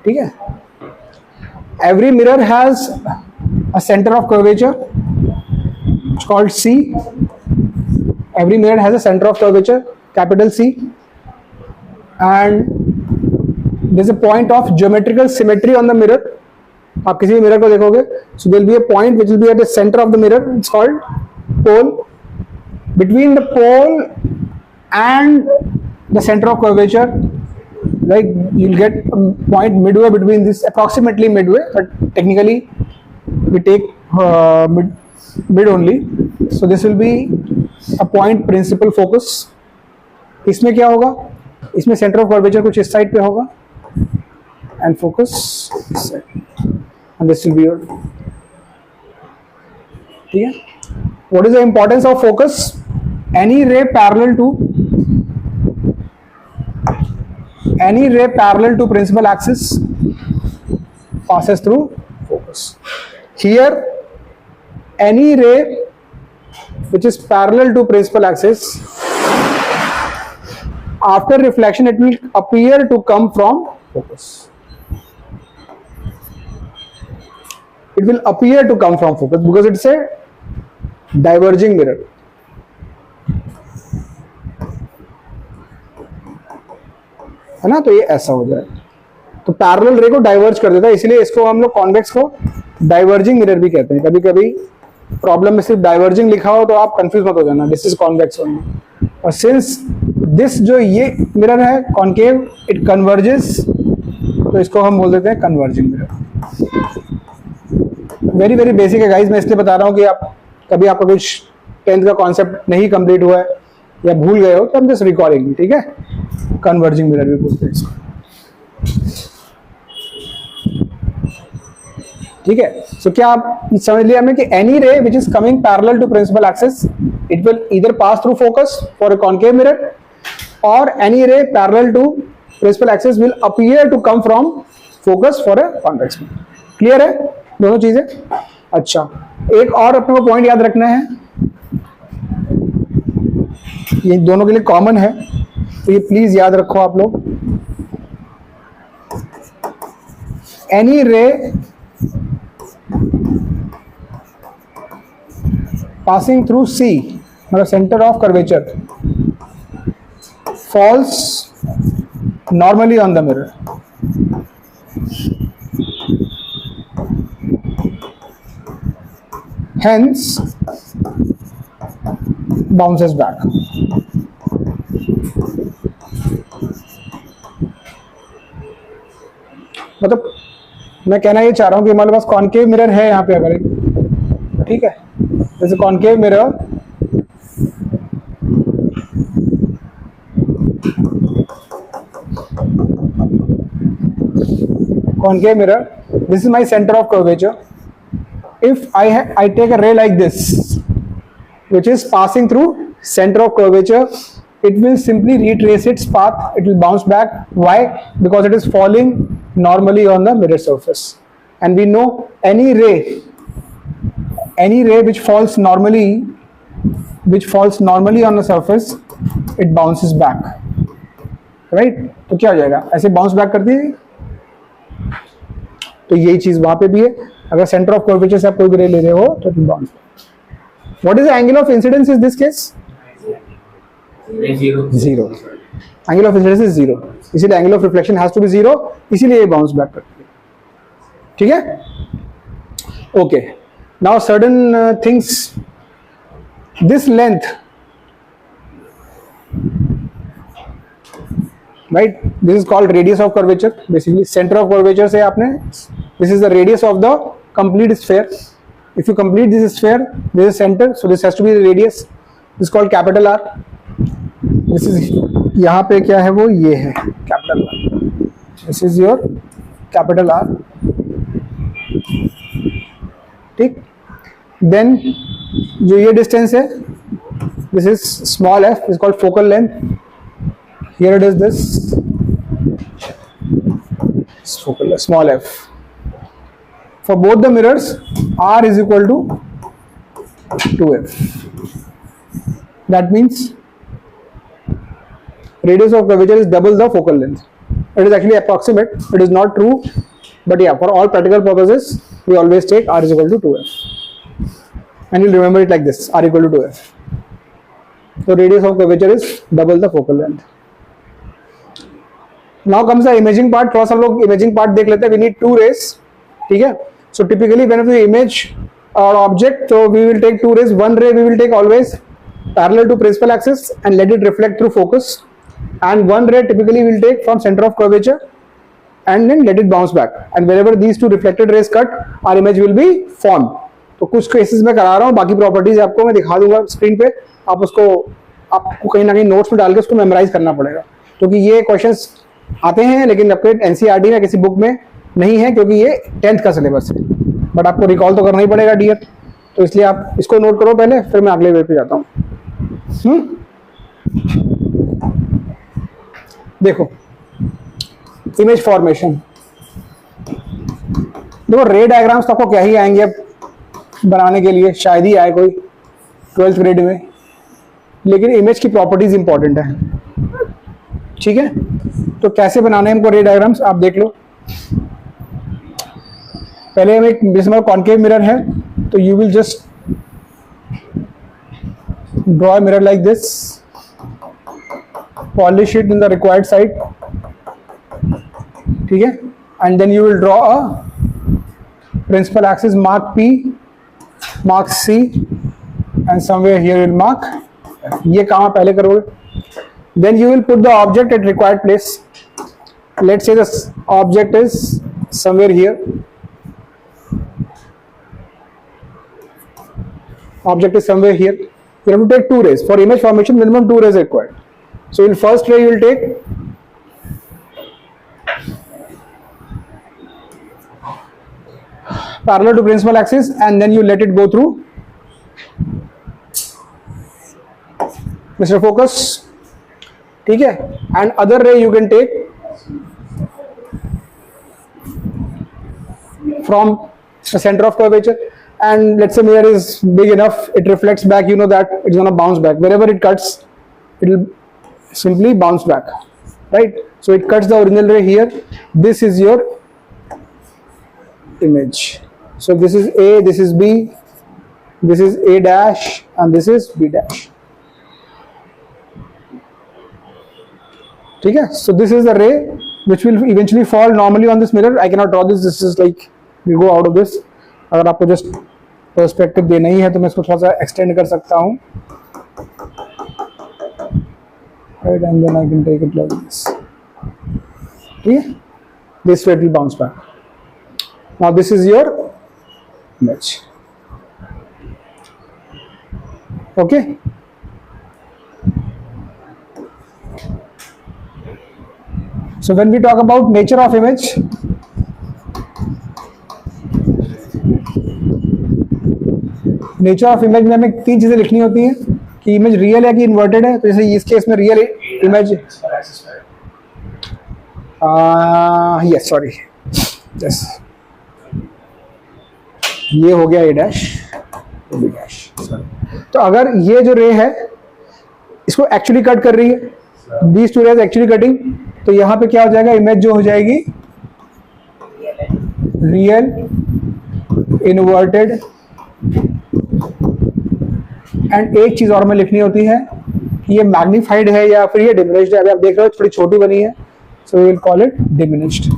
ठीक है। Every mirror has a centre of curvature called C. Every mirror has a center of curvature, capital C, and there's a point of geometrical symmetry on the mirror. आप किसी भी mirror को देखोगे, so there will be a point which will be at the center of the mirror. It's called pole. Between the pole and the center of curvature, like you'll get a point midway between this, approximately midway, but technically we take mid only. So this will be a point principal focus. इसमें क्या होगा, इसमें centre of curvature कुछ इस side पे होगा and focus this side, and this will be your, ठीक है। What is the importance of focus? Any ray parallel to principal axis passes through focus. Here, any ray which is parallel to principal axis, after reflection it will appear to come from focus. It will appear to come from focus because it's a diverging mirror. है ना, तो ये ऐसा हो जाए, तो parallel रे को डाइवर्ज कर देता है, इसलिए इसको हम लोग कॉन्वेक्स को डाइवर्जिंग मिरर भी कहते हैं। कभी कभी प्रॉब्लम में सिर्फ डाइवर्जिंग लिखा हो तो आप कंफ्यूज मत हो जाना, दिस इज कॉन्वेक्स ओनली। और सिंस दिस जो ये मिरर है कॉन्केव, इट कन्वर्जेस, तो इसको हम बोल देते हैं converging mirror. Very very basic है गाइस, मैं इसलिए बता रहा हूँ कि आप कभी आपका कुछ 10th का कॉन्सेप्ट नहीं कंप्लीट हुआ है या भूल गए हो तो हम जस्ट रिकॉर्डिंग, ठीक है। कन्वर्जिंग मिरर भी बोलते हैं इसको, ठीक है। सो क्या आप समझ लिया हमने कि any ray which is coming parallel to principal axis, it will either pass through focus for a concave mirror, और any ray parallel to principal axis will appear to come from focus for a convex mirror. Clear है दोनों चीजें? अच्छा, एक और अपने को point याद रखना है, ये दोनों के लिए कॉमन है, तो ये प्लीज याद रखो आप लोग। एनी रे पासिंग थ्रू C, मतलब centre of curvature, falls normally on the mirror. Hence, bounces back. मतलब मैं कहना ये चाह रहा हूँ कि हमारे पास कॉनकेव मिरर है यहाँ पे, अगर एक, ठीक है, जैसे concave mirror, concave mirror, this is my center of curvature. If I take a ray like this which is passing through center of curvature, it will simply retrace its path, it will bounce back. Why? Because it is falling normally on the mirror surface, and we know any ray which falls normally on the surface, it bounces back, right? तो क्या हो जाएगा, ऐसे bounce back करती है। तो यही चीज वहां पे भी है, अगर सेंटर ऑफ कर्वेचर से आप कोई भी रे ले रहे हो तो it bounce. What is the angle of incidence is this case? Zero. Angle of incidence is zero, इसीलिए angle of reflection has to be zero, इसीलिए ये बाउंस बैक करती है। ठीक है, okay. Now certain things, this length, right, this is called radius of curvature. Basically center of curvature से आपने, this is the radius of the complete sphere. If you complete this sphere, this is center, so this has to be the radius. This is called capital R. This is, यहाँ पे क्या है वो, ये है capital R. This is your capital R. ठीक, then जो ये distance है, this is small f, is called focal length. Here it is this focal small f. For both the mirrors, R is equal to 2f. That means radius of curvature is double the focal length. It is actually approximate, it is not true, but yeah, for all practical purposes, we always take R is equal to 2f. And you'll remember it like this, R equal to 2f. So radius of curvature is double the focal length. Now comes the imaging part. थोड़ा सा लोग imaging part देख लेते हैं. We need two rays, ठीक है? So typically whenever we image our object, so we will take two rays. One ray we will take always parallel to principal axis and let it reflect through focus, and one ray typically will take from center of curvature and then let it bounce back. And wherever these two reflected rays cut, our image will be formed. तो कुछ cases में करा रहा हूँ, बाकी properties आपको मैं दिखा दूंगा स्क्रीन पे, आपको कहीं ना कहीं नोट्स में डाल के उसको मेमोराइज करना पड़ेगा, क्योंकि ये क्वेश्चंस आते हैं लेकिन आपके एनसीईआरटी में किसी बुक में नहीं है, क्योंकि ये 10th का सिलेबस है, बट आपको रिकॉल तो करना ही पड़ेगा डियर, तो इसलिए आप इसको नोट करो पहले, फिर मैं अगले वे पे जाता हूँ। देखो इमेज फॉर्मेशन, देखो रे डायग्राम्स तो आपको क्या ही आएंगे अब बनाने के लिए, शायद ही आए कोई 12th ग्रेड में, लेकिन इमेज की प्रॉपर्टीज इंपॉर्टेंट है, ठीक है? तो कैसे बनाने हैं हमको रे डायग्राम्स, आप देख लो। पहले हम एक, जैसे हमारा कॉनकेव मिरर है, तो you will just draw mirror like this, polish it in the required side, ठीक है? And then you will draw a principal axis, mark P, mark C, and somewhere here will mark, ये काम पहले करोगे। Then you will put the object at required place. Let's say this object is somewhere here. Object is somewhere here. You have to take two rays. For image formation, minimum two rays are required. So in first ray you will take parallel to principal axis, and then you let it go through. Mr. Focus. ठीक है? And other ray you can take from the centre of curvature, and let's say mirror is big enough, it reflects back, you know that it's gonna bounce back wherever it cuts, it will simply bounce back, right? So it cuts the original ray here. This is your image. So this is A, this is B, this is A dash, and this is B dash. ठीक है. So this is the ray which will eventually fall normally on this mirror. I cannot draw this. This is like we go out of this. अगर आपको just perspective देना ही है तो मैं इसको थोड़ा सा extend कर सकता हूँ. Right, and then I can take it like this. ठीक है. This way it will bounce back. Now this is your image. Okay. So when we talk about nature of image, nature of image में हमें 3 चीजें लिखनी होती हैं कि image real है कि इन्वर्टेड है. तो जैसे इस केस में real image, yes sorry, yes ये हो गया ए डैश बी डैश. तो अगर ये जो रे है इसको एक्चुअली कट कर रही है, these two rays actually cutting, तो यहाँ पे क्या हो जाएगा, इमेज जो हो जाएगी रियल इन्वर्टेड. एंड एक चीज और में लिखनी होती है कि ये मैग्नीफाइड है या फिर ये डिमिनिश्ड है. अभी आप देख रहे हो थोड़ी छोटी बनी है, so we will call it diminished.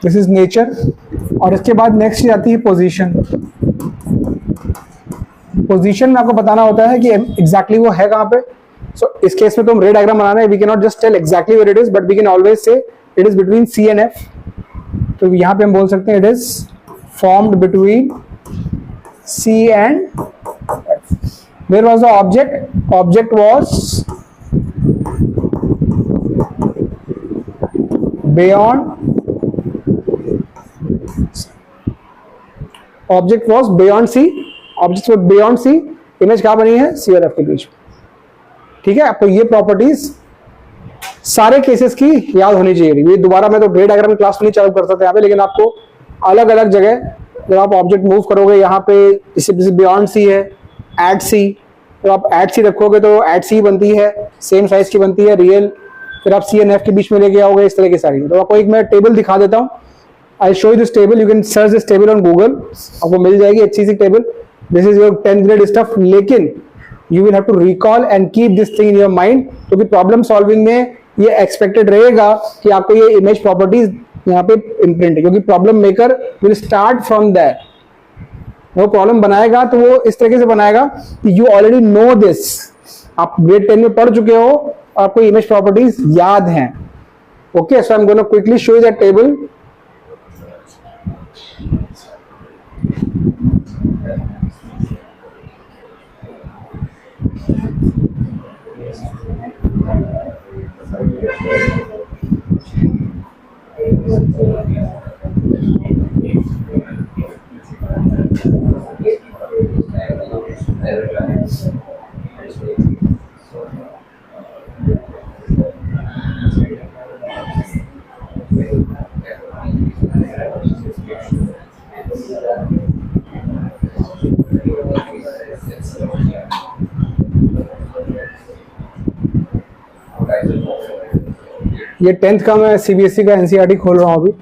This is nature. और इसके बाद नेक्स्ट चीज आती है पोजीशन. पोजीशन में आपको बताना होता है कि एग्जैक्टली वो है कहाँ पे. सो इस केस में तो हम रे डायग्राम बना रहे हैं, we can not just tell exactly where it is, but we can always say it is between C and F. तो यहाँ पे हम बोल सकते हैं it is formed between C and F. Where was the object? Object was beyond. Object was beyond C. Object was beyond C. Image कहाँ बनी है? C और F के बीच. ठीक है. आपको ये प्रॉपर्टीज सारे केसेस की याद होनी चाहिए. ये दोबारा मैं तो रे डायग्राम क्लास नहीं चालू कर सकता यहाँ पे, लेकिन आपको अलग अलग जगह जब आप ऑब्जेक्ट मूव करोगे, यहाँ पे इसे बियॉन्ड सी है, एट सी, तो आप एट सी रखोगे तो एट सी बनती है, सेम साइज की बनती है रियल. फिर आप सी एंड एफ के बीच में लेके आओगे, इस तरह की सारी. तो आपको एक मैं टेबल दिखा देता हूँ. I show you this table. You can search this table on Google, आपको मिल जाएगी अच्छी सी table. This is your 10th grade stuff. लेकिन you will have to recall and keep this thing in your mind, क्योंकि problem solving में ये expected रहेगा कि आपको ये इमेज प्रॉपर्टीज यहाँ पे इम्प्रिंट है, क्योंकि problem maker will start from that. वो प्रॉब्लम बनाएगा तो वो इस तरीके से बनाएगा कि यू ऑलरेडी नो दिस. आप ग्रेड 10 में पढ़ चुके हो, आपको इमेज प्रॉपर्टीज याद हैं. Okay, so I am gonna quickly show you that table. ये 10th का मैं सीबीएसई का एनसीईआरटी खोल रहा हूँ अभी.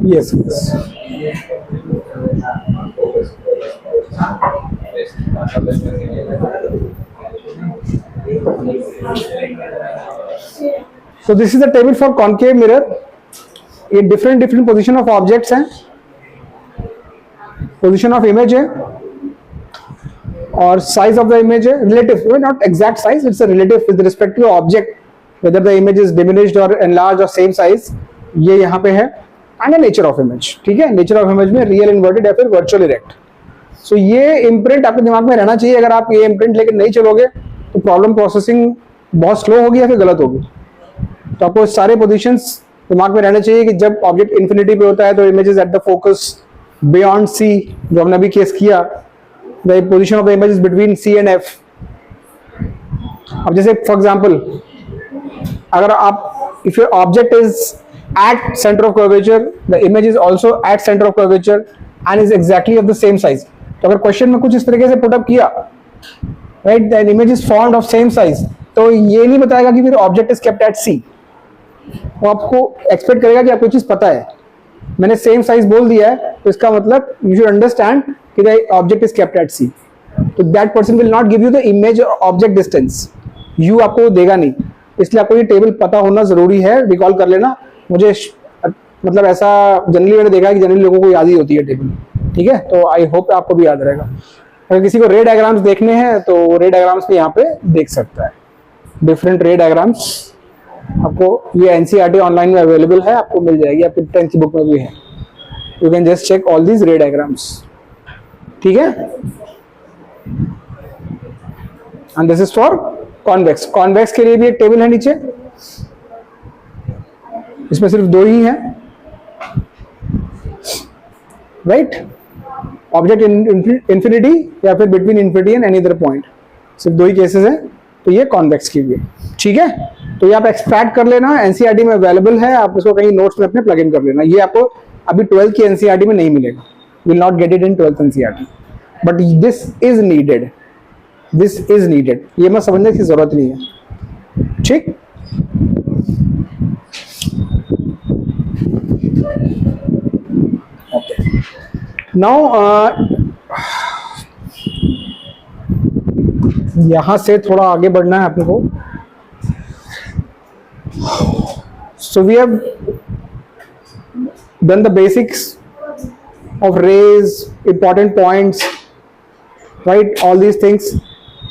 Yes, yes. So this is the table for concave mirror. ये different position of objects हैं, position of image है, और size of the image है, relative, not exact size, it's a relative with respect to the object, whether the image is diminished or enlarged or same size. ये यहाँ पे है, and the nature of image. ठीक है, nature of image में real inverted या फिर virtual erect. So ये imprint आपके दिमाग में रहना चाहिए. अगर आप ये imprint लेकर नहीं चलोगे तो problem processing बहुत slow होगी या फिर गलत होगी. तो आपको सारे positions दिमाग में रहना चाहिए कि जब ऑब्जेक्ट इन्फिनिटी पे होता है तो image is at the focus beyond C, जो हमने अभी केस किया, the position of the image is between C and F. अब जैसे फॉर एग्जांपल अगर आप if your object is at centre of curvature, the image is also at centre of curvature and is exactly of the same size. तो अगर question में कुछ इस तरीके से पुटअप किया, right, the image is formed of same size, तो ये नहीं बताएगा कि फिर ऑब्जेक्ट इज केप्ट एट सी. वो आपको एक्सपेक्ट करेगा कि आपको चीज पता है. मैंने सेम साइज बोल दिया है तो इसका मतलब यू शुड अंडरस्टैंड कि the object is kept at C. तो that person will not give you the image object distance, you आपको देगा नहीं. इसलिए आपको ये टेबल पता होना जरूरी है. रिकॉल कर लेना. मुझे मतलब ऐसा जनरली मैंने देखा है कि जनरली लोगों को याद ही होती है टेबल. ठीक है, तो आई होप आपको भी याद रहेगा. अगर किसी को रे डायग्राम्स देखने हैं तो रे डायग्राम्स भी यहाँ पे देख सकता है. डिफरेंट रे डायग्राम्स आपको ये एनसीईआरटी ऑनलाइन में अवेलेबल है, आपको मिल जाएगी. आपकी 10th की बुक में भी है. You can just check all these ray diagrams. ठीक है, and this is for convex. Convex के लिए भी एक टेबल है नीचे, इसमें सिर्फ दो ही हैं, राइट. ऑब्जेक्ट इन इंफिनिटी या फिर between infinity and any other point, सिर्फ दो ही केसेस हैं. तो ये कॉन्वेक्स के लिए. ठीक है, तो ये आप एक्सट्रैक्ट कर लेना. एनसीईआरटी में अवेलेबल है, आप इसको कहीं नोट्स में अपने प्लग इन कर लेना. ये आपको अभी 12th की एनसीईआरटी में नहीं मिलेगा. Will not get it in 12th NCERT, but this is needed. This is needed. ये मैं समझने की जरूरत नहीं है. ठीक, नाउ यहां से थोड़ा आगे बढ़ना है अपने को. So we have done the basics of rays, important points, right, all these things.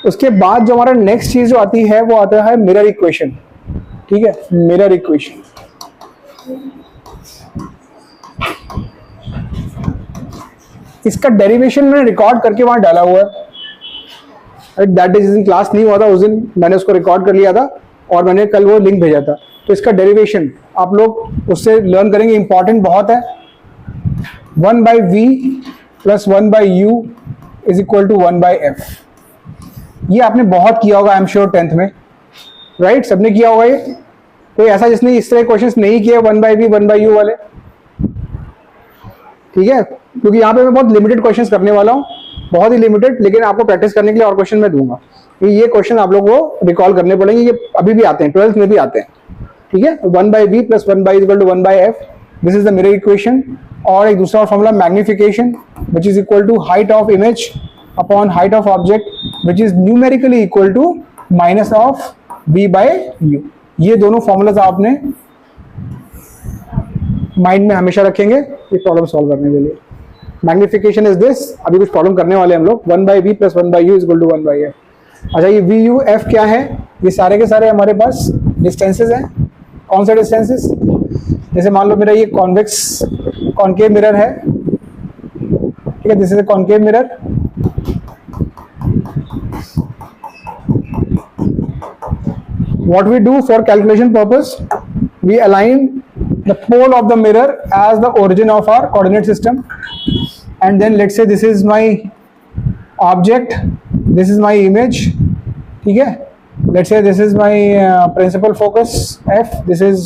उसके बाद जो हमारा नेक्स्ट चीज जो आती है वो आता है मिरर इक्वेशन. ठीक है, मिरर इक्वेशन. इसका डेरिवेशन मैंने रिकॉर्ड करके वहां डाला हुआ है. दैट डे जिस दिन क्लास नहीं हुआ था उस दिन मैंने उसको रिकॉर्ड कर लिया था और मैंने कल वो लिंक भेजा था. तो इसका डेरिवेशन आप लोग उससे लर्न करेंगे. इंपॉर्टेंट बहुत है. 1/v + 1/u is equal to 1/f. ये आपने बहुत किया होगा आई एम श्योर 10th में, राइट. सबने किया होगा. ये कोई ऐसा जिसने इस तरह क्वेश्चंस नहीं किए 1/v 1/u वाले. ठीक है, क्योंकि यहाँ पे मैं बहुत लिमिटेड क्वेश्चंस करने वाला हूँ, बहुत ही लिमिटेड, लेकिन आपको प्रैक्टिस करने के लिए और क्वेश्चन मैं दूंगा. ये क्वेश्चन आप लोग को रिकॉल करने पड़ेंगे. ये अभी भी आते हैं, 12th में भी आते हैं. ठीक है, 1/v + 1/u equal to 1/f. This is the mirror equation. और एक दूसरा formula magnification which is equal to height of image upon height of object which is numerically equal to minus of v/u. ये दोनों formulas आपने mind में हमेशा रखेंगे ये प्रॉब्लम सॉल्व करने के लिए. Magnification is this. अभी कुछ प्रॉब्लम करने वाले हम लोग. 1/v + 1/u equal to 1/f. अच्छा, ये VUF क्या है? ये सारे के सारे हमारे पास डिस्टेंसेस हैं. कौन से डिस्टेंसेस? जैसे मान लो मेरा ये कॉन्केव मिरर है. ठीक है, this is a concave mirror. What we do for calculation purpose, we align the pole of the mirror as the origin of our coordinate system, and then let's say this is my object, this is my image. ठीक है, let's say this is my principal focus f, this is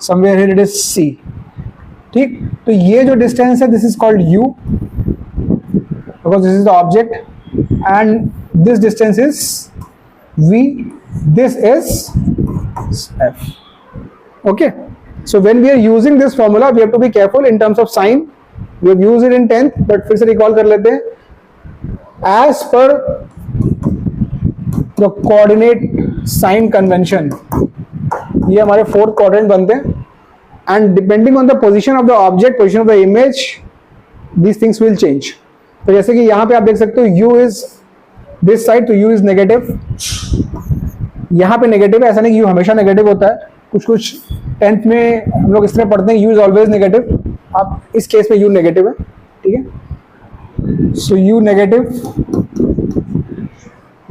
somewhere here it is c. ठीक, तो ये जो distance है this is called u because this is the object, and this distance is v, this is f. Okay, So when we are using this formula, we have to be careful in terms of sign. We have used it in 10th, but फिर से recall कर लेते हैं. As per the coordinate sign convention, ये हमारे 4th quadrant बनते हैं. And depending on the position of the object, position of the image, these things will change. तो जैसे कि यहाँ पे आप देख सकते हो u is this side, तो u is negative. यहाँ पे नेगेटिव है, ऐसा नहीं कि u हमेशा नेगेटिव होता है. कुछ 10th में हम लोग इस तरह पढ़ते हैं u is always negative. आप इस केस में u नेगेटिव है, ठीक है. सो u नेगेटिव,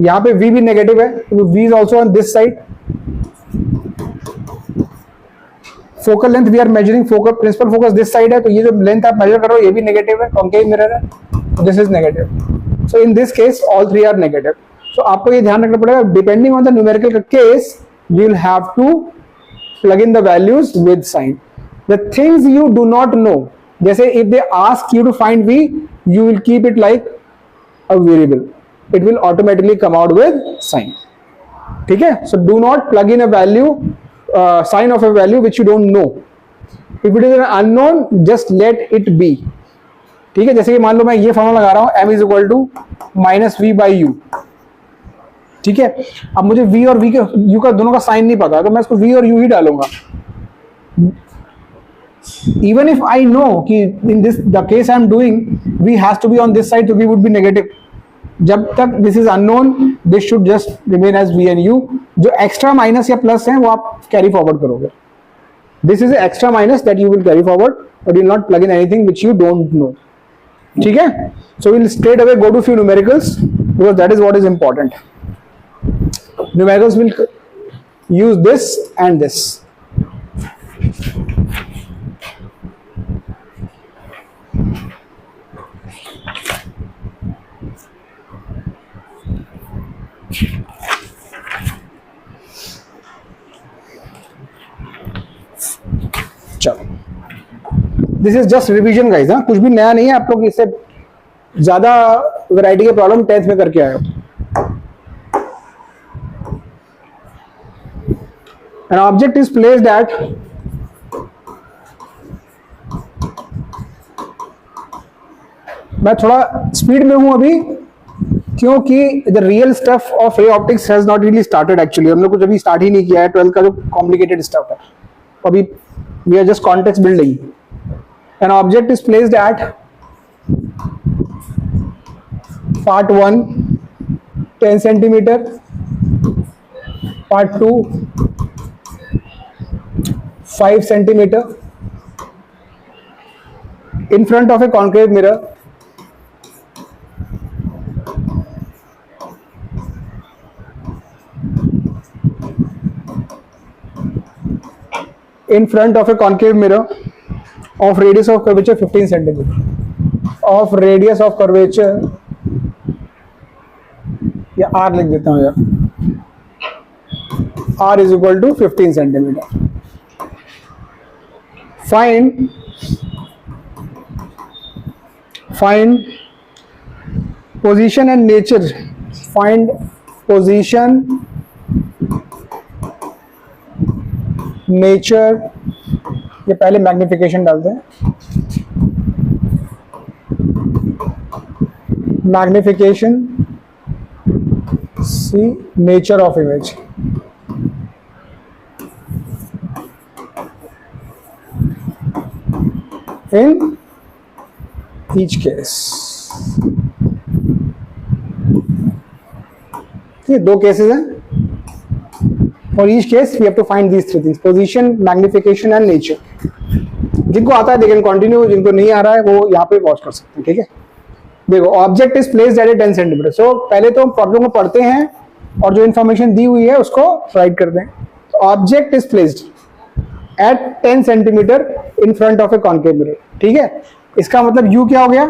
यहाँ पे v भी नेगेटिव है, तो v is also on this side. Focal length we are measuring, focal principal focus this side है, तो ये जो लेंथ आप मेजर कर रहे हो ये भी नेगेटिव है, कॉन्केव मिरर है, this is negative. So in this case all three are negative. So आपको ये ध्यान रखना पड़ेगा, depending on the numerical case we will have to plug in the values with sign. The things you do not know, जैसे if they ask you to find v, you will keep it like a variable. It will automatically come out with sign. ठीक है? So do not plug in a value, sign of a value which you don't know. If it is an unknown, just let it be. ठीक है? जैसे कि मान लो मैं ये formula लगा रहा हूँ, m is equal to minus v by u. ठीक है. अब मुझे v और v के u का दोनों का साइन नहीं पता, तो मैं इसको v और u ही डालूंगा. Even if I know कि in this the case I am doing, v has to be on this side, तो v would be negative. जब तक this is unknown, this should just remain as v and u. जो extra minus या plus है वो आप carry forward करोगे. This is extra minus that you will carry forward, but you will not plug in anything which you don't know. ठीक है. So we will straight away go to few numericals because that is what is important. Numericals will use this and this. चलो, this is just revision guys. हाँ, कुछ भी नया नहीं है. आप लोग इससे ज्यादा वैरायटी के प्रॉब्लम 10th में करके आए हो. An object is placed at मैं थोड़ा स्पीड में हूं अभी क्योंकि the real stuff of ray optics has not really started. Actually हम लोग कुछ अभी स्टार्ट ही नहीं किया है. 12th का जो कॉम्प्लिकेटेड स्टफ है अभी we are just context building. An object is placed at part 1 10 centimetre, part 2 5 centimeter in front of a concave mirror. In front of a concave mirror of radius of curvature 15 centimeter. Of radius of curvature, या r लिख देता हूं यार, r is equal to 15 centimeter. Find position and nature. Find position, nature. ये पहले magnification डालते हैं. Magnification, see nature of image. In each case, ये दो केसेस हैं. For each case we have to find these three things: position, magnification and nature. जिनको आता है they can continue, जिनको नहीं आ रहा है वो यहाँ पे वॉच कर सकते हैं. ठीक है. देखो, object is placed at 10 centimeter. So पहले तो प्रॉब्लम को पढ़ते हैं और जो इन्फॉर्मेशन दी हुई है उसको राइट करते हैं. Object is placed at 10 centimetre in front of a concave mirror. ठीक है. इसका मतलब u क्या हो गया?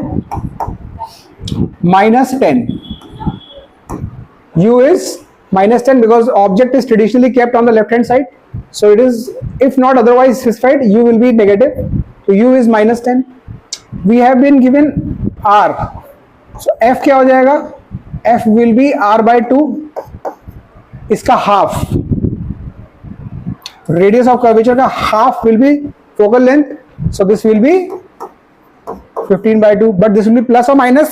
-10. u is -10 because object is traditionally kept on the left hand side, so it is, if not otherwise specified, u will be negative, so u is -10. we have been given r, so f क्या हो जाएगा? f will be r by 2, इसका half. Radius of curvature का half will be focal length, so this will B 15/2, but this will be plus or minus.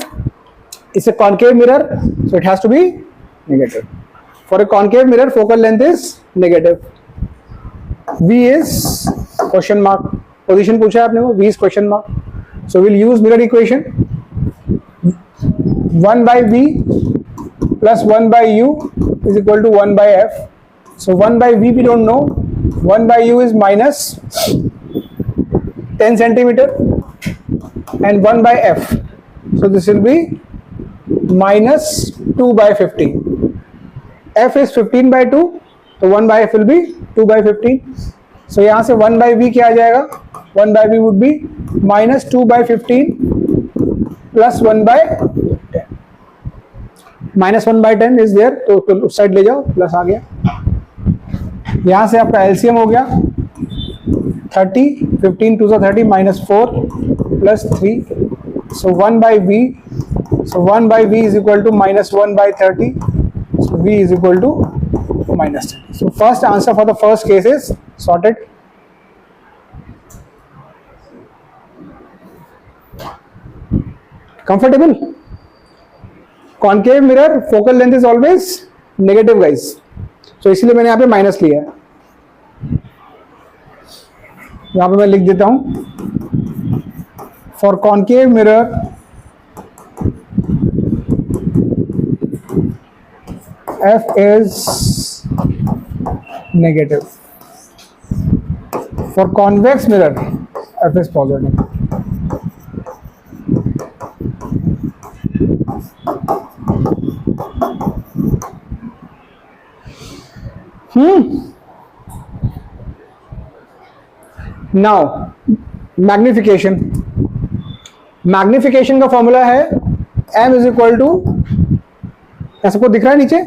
It's a concave mirror, so it has to be negative. For a concave mirror, focal length is negative. V is question mark. Position पूछा है आपने वो, V is question mark. So we'll use mirror equation. 1 by V plus 1 by U is equal to 1 by F. So 1 by V we don't know. 1 by U is minus 10 centimeter. And 1 by F, so this will be minus 2 by 15. F is 15/2, so 1 by F will be 2 by 15. So यहाँ से 1 by V क्या आ जाएगा? 1 by V would be minus 2 by 15 plus 1 by 10. Minus 1 by 10 is there, तो उस side ले जाओ, plus आ गया. यहाँ से आपका LCM हो गया 30, 15 2 30 minus 4 plus 3, so 1 by V, so 1 by V is equal to minus 1 by 30, so V is equal to minus 30. So first answer for the first case is sorted. Comfortable? Concave mirror focal length is always negative guys, so इसलिए मैंने यहाँ पे minus लिया है. यहाँ पे मैं लिख देता हूँ, for concave mirror F is negative. For convex mirror F is positive. Now magnification. Magnification का फॉर्मूला है m इज इक्वल टू, क्या सबको दिख रहा है नीचे?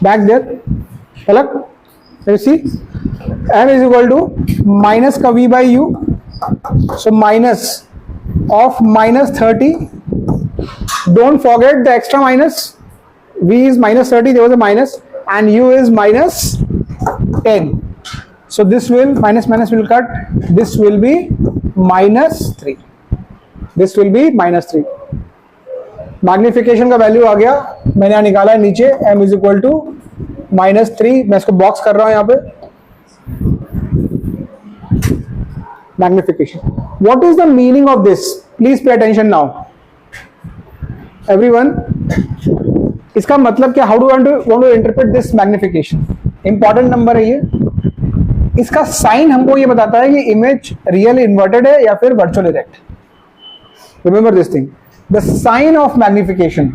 Back there Palak, you see m is equal to minus का v by u, so minus of minus 30, don't forget the extra minus, v is minus 30, there was a minus, and u is minus 10, so this will minus will cut, this will be minus 3, this will be minus 3. Magnification का value आ गया, मैंने यहाँ निकाला है नीचे, m is equal to minus 3, मैं इसको बॉक्स कर रहा हूँ यहाँ पे. Magnification, what is the meaning of this? Please pay attention now everyone. इसका मतलब क्या? How do want to interpret this magnification? Important number है ये. इसका साइन हमको ये बताता है कि इमेज रियल इन्वर्टेड है या फिर virtual erect. Remember this thing, the sign of magnification,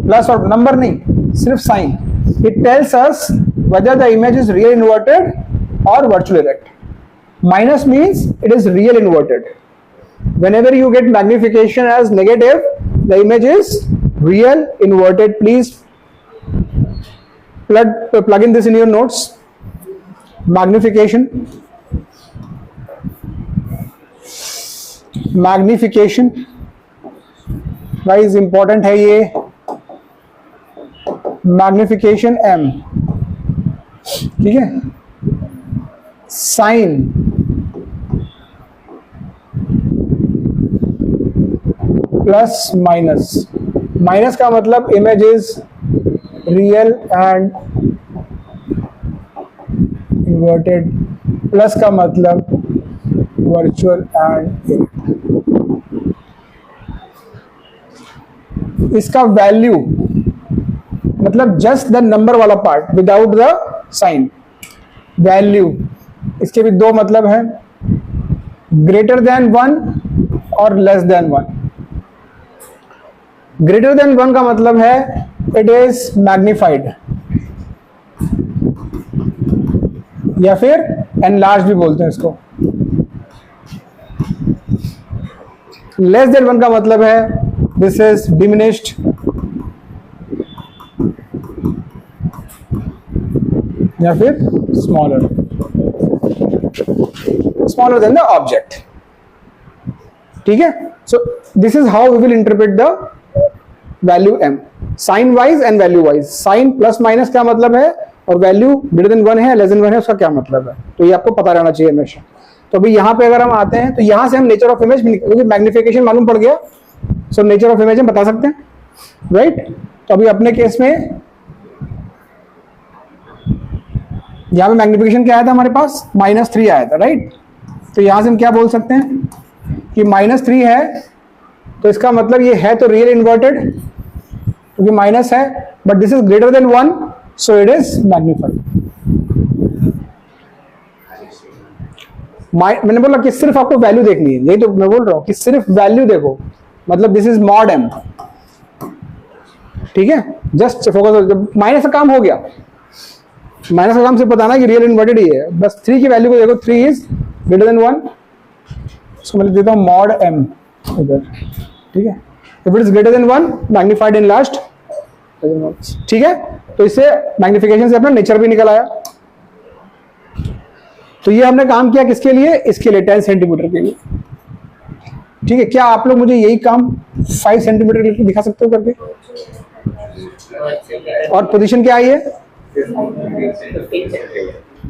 plus और नंबर नहीं, सिर्फ sign, it tells us whether the image is real inverted or virtual erect. Minus means it is real inverted. Whenever you get magnification as negative, the image is real inverted. Please plug in this in your notes. Magnification. Why is important है ये? Magnification m, ठीक है. Sign plus minus, minus का मतलब image is real and inverted, plus का मतलब virtual and erect. इसका value मतलब जस्ट द नंबर वाला part without the sign. Value इसके भी दो मतलब है, ग्रेटर देन 1 और लेस देन 1. ग्रेटर देन 1 का मतलब है इट इज मैग्निफाइड या फिर एनलार्ज भी बोलते हैं इसको. लेस देन 1 का मतलब है दिस इज डिमिनिश्ड या फिर स्मॉलर देन द ऑब्जेक्ट. ठीक है. So this is how we will interpret the value m, sign wise and value wise. Sign plus minus का मतलब है और वैल्यू ग्रेटर देन 1 है लेस देन 1 है, उसका क्या मतलब है, तो ये आपको पता रहना चाहिए हमेशा। तो अभी यहाँ पे अगर हम आते हैं तो यहाँ से हम नेचर ऑफ इमेज, क्योंकि मैग्निफिकेशन मालूम पड़ गया, सो नेचर ऑफ इमेज हम बता सकते हैं, राइट। तो अभी अपने केस में यहाँ पे मैग्निफिकेशन क्या आया था हमारे पास, -3 आया था, राइट। तो यहाँ से हम क्या बोल सकते हैं कि -3 है, तो इसका मतलब ये है तो रियल इन्वर्टेड, क्योंकि माइनस है, but this is greater than 1, so it is magnified. मैंने बोला कि सिर्फ आपको वैल्यू देखनी है, यही तो मैं बोल रहा हूं कि सिर्फ वैल्यू देखो, मतलब दिस इज मॉड m, ठीक है। जस्ट फोकस, माइनस का काम हो गया, माइनस का काम सिर्फ बताना कि रियल इन्वर्टेड ही है, बस 3 की वैल्यू को देखो, 3 इज ग्रेटर देन 1, इसको मैं देता हूं मॉड m इधर, ठीक है। If it is greater than 1 magnified in last, ठीक है। तो इससे मैग्निफिकेशन से अपना नेचर भी निकल आया। तो ये हमने काम किया किसके लिए, इसके लिए 10 सेंटीमीटर के लिए, ठीक है। क्या आप लोग मुझे यही काम 5 सेंटीमीटर के लिए दिखा सकते हो करके, और पोजीशन क्या आई है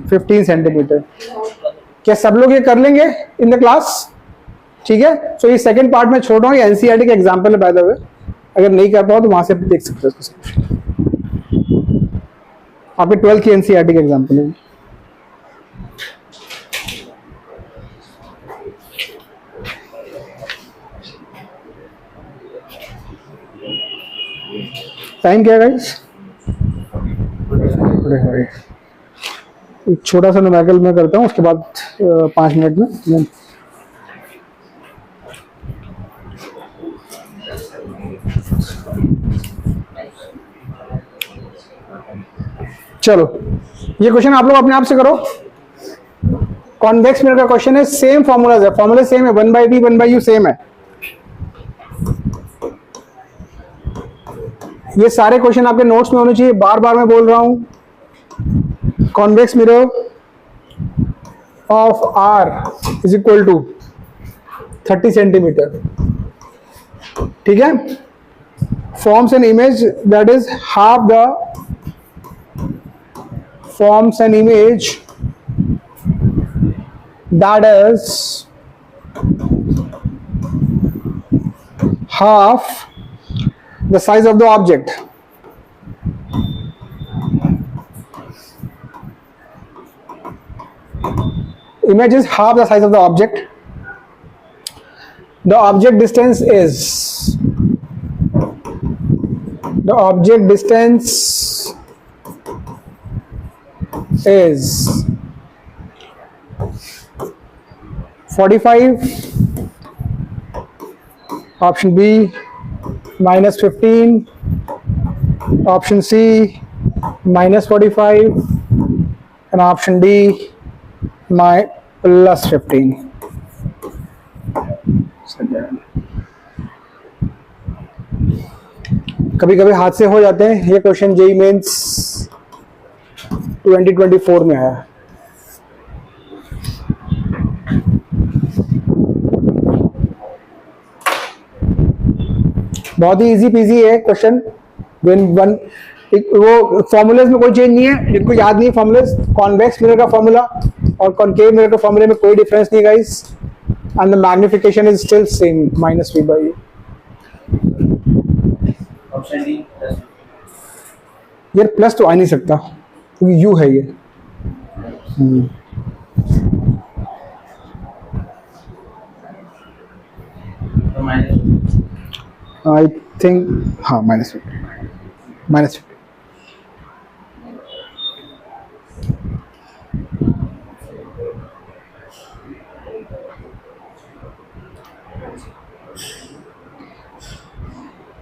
15 सेंटीमीटर। क्या सब लोग ये कर लेंगे इन द क्लास, ठीक है। सो ये सेकंड पार्ट में छोड़ रहा हूँ, ये एनसीईआरटी का एग्जांपल है बाय द वे, अगर नहीं कर पाओ तो वहां से देख सकते हो, आपके 12 की एनसीईआरटी का एग्जांपल है। टाइम क्या है गाइस, एक छोटा सा न्यूमेरिकल में करता हूँ, उसके बाद 5 मिनट में। चलो ये क्वेश्चन आप लोग अपने आप से करो, कॉन्वेक्स मिरर का क्वेश्चन है, सेम फॉर्मूलाज है, फॉर्मूला सेम है, 1/v 1/u सेम है। ये सारे क्वेश्चन आपके नोट्स में होने चाहिए, बार बार मैं बोल रहा हूं। Convex mirror of R is equal to 30 centimetre, ठीक है। Forms an image that is half the, forms an image that is half the size of the object. Image is half the size of the object. The object distance is, the object distance is 45, option B -15, option C -45, and option D +15. कभी कभी हाथ से हो जाते हैं, ये question JEE mains 2024 में है। बहुत ही इजी पीजी है क्वेश्चन, वो फॉर्मूलेस में कोई चेंज नहीं है, जिनको याद नहीं फॉर्मूलेस, कॉन्वेक्स मिरर का फॉर्मूला और कॉनकेव मिरर के फॉर्मूले में कोई डिफरेंस नहीं guys, and the magnification is still same -v/u। Option D यार प्लस तो आ नहीं सकता क्योंकि u है ये। आई थिंक हाँ -50।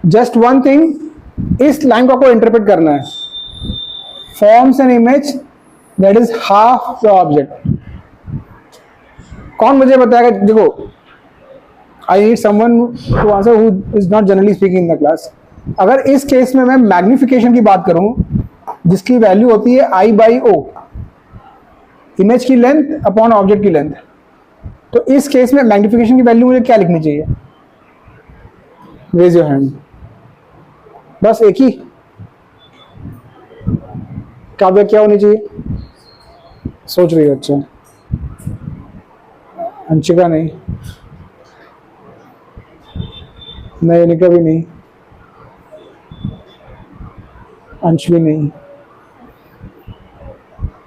जस्ट वन थिंग, इस लाइन को आपको इंटरप्रेट करना है, forms an image that is half the object. कौन मुझे बताएगा, देखो I need someone to answer who is not generally speaking in the class. अगर इस केस में मैं मैग्निफिकेशन की बात करूं जिसकी वैल्यू होती है I/O, इमेज की लेंथ अपॉन ऑब्जेक्ट की लेंथ, तो इस केस में मैग्निफिकेशन की वैल्यू मुझे क्या लिखनी चाहिए, रेज योर हैंड। बस एक ही, काव्य क्या होनी चाहिए? सोच रही हो? अच्छा, अंशिका नहीं, अनिका भी नहीं, अंश भी नहीं,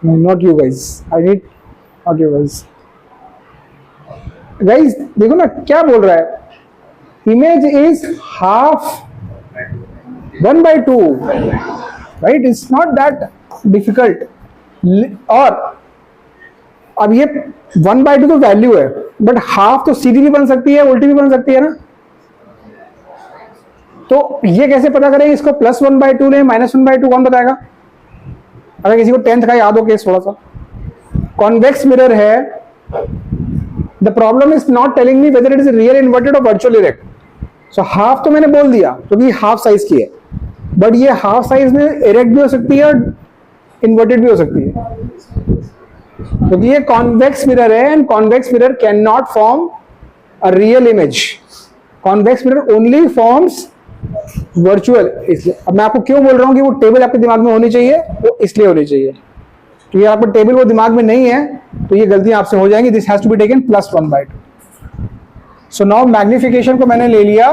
not you guys, I need not you guys. Guys देखो ना क्या बोल रहा है, image is half 1/2, right? It's not that difficult. और अब ये 1/2 तो वैल्यू है, बट हाफ तो सीधी भी बन सकती है, उल्टी भी बन सकती है ना। तो ये कैसे पता करें इसको? +1/2 ले, -1/2 कौन बताएगा? अगर किसी को 10th का याद हो केस थोड़ा सा, कॉन्वेक्स मिरर है, the problem is not telling me whether it is real inverted और वर्चुअल इरेक्ट। सो हाफ तो मैंने बोल दिया क्योंकि हाफ साइज की है, बट ये हाफ साइज में इरेक्ट भी हो सकती है और इन्वर्टेड भी हो सकती है, क्योंकि ये कॉन्वेक्स मिरर है and convex mirror can not form a real image. Convex mirror only forms virtual. इसलिए अब मैं आपको क्यों बोल रहा हूं कि वो टेबल आपके दिमाग में होनी चाहिए, वो इसलिए होनी चाहिए क्योंकि आपका टेबल वो दिमाग में नहीं है तो ये गलतियां आपसे हो जाएंगी। This has to be taken +1/2। So now magnification को मैंने ले लिया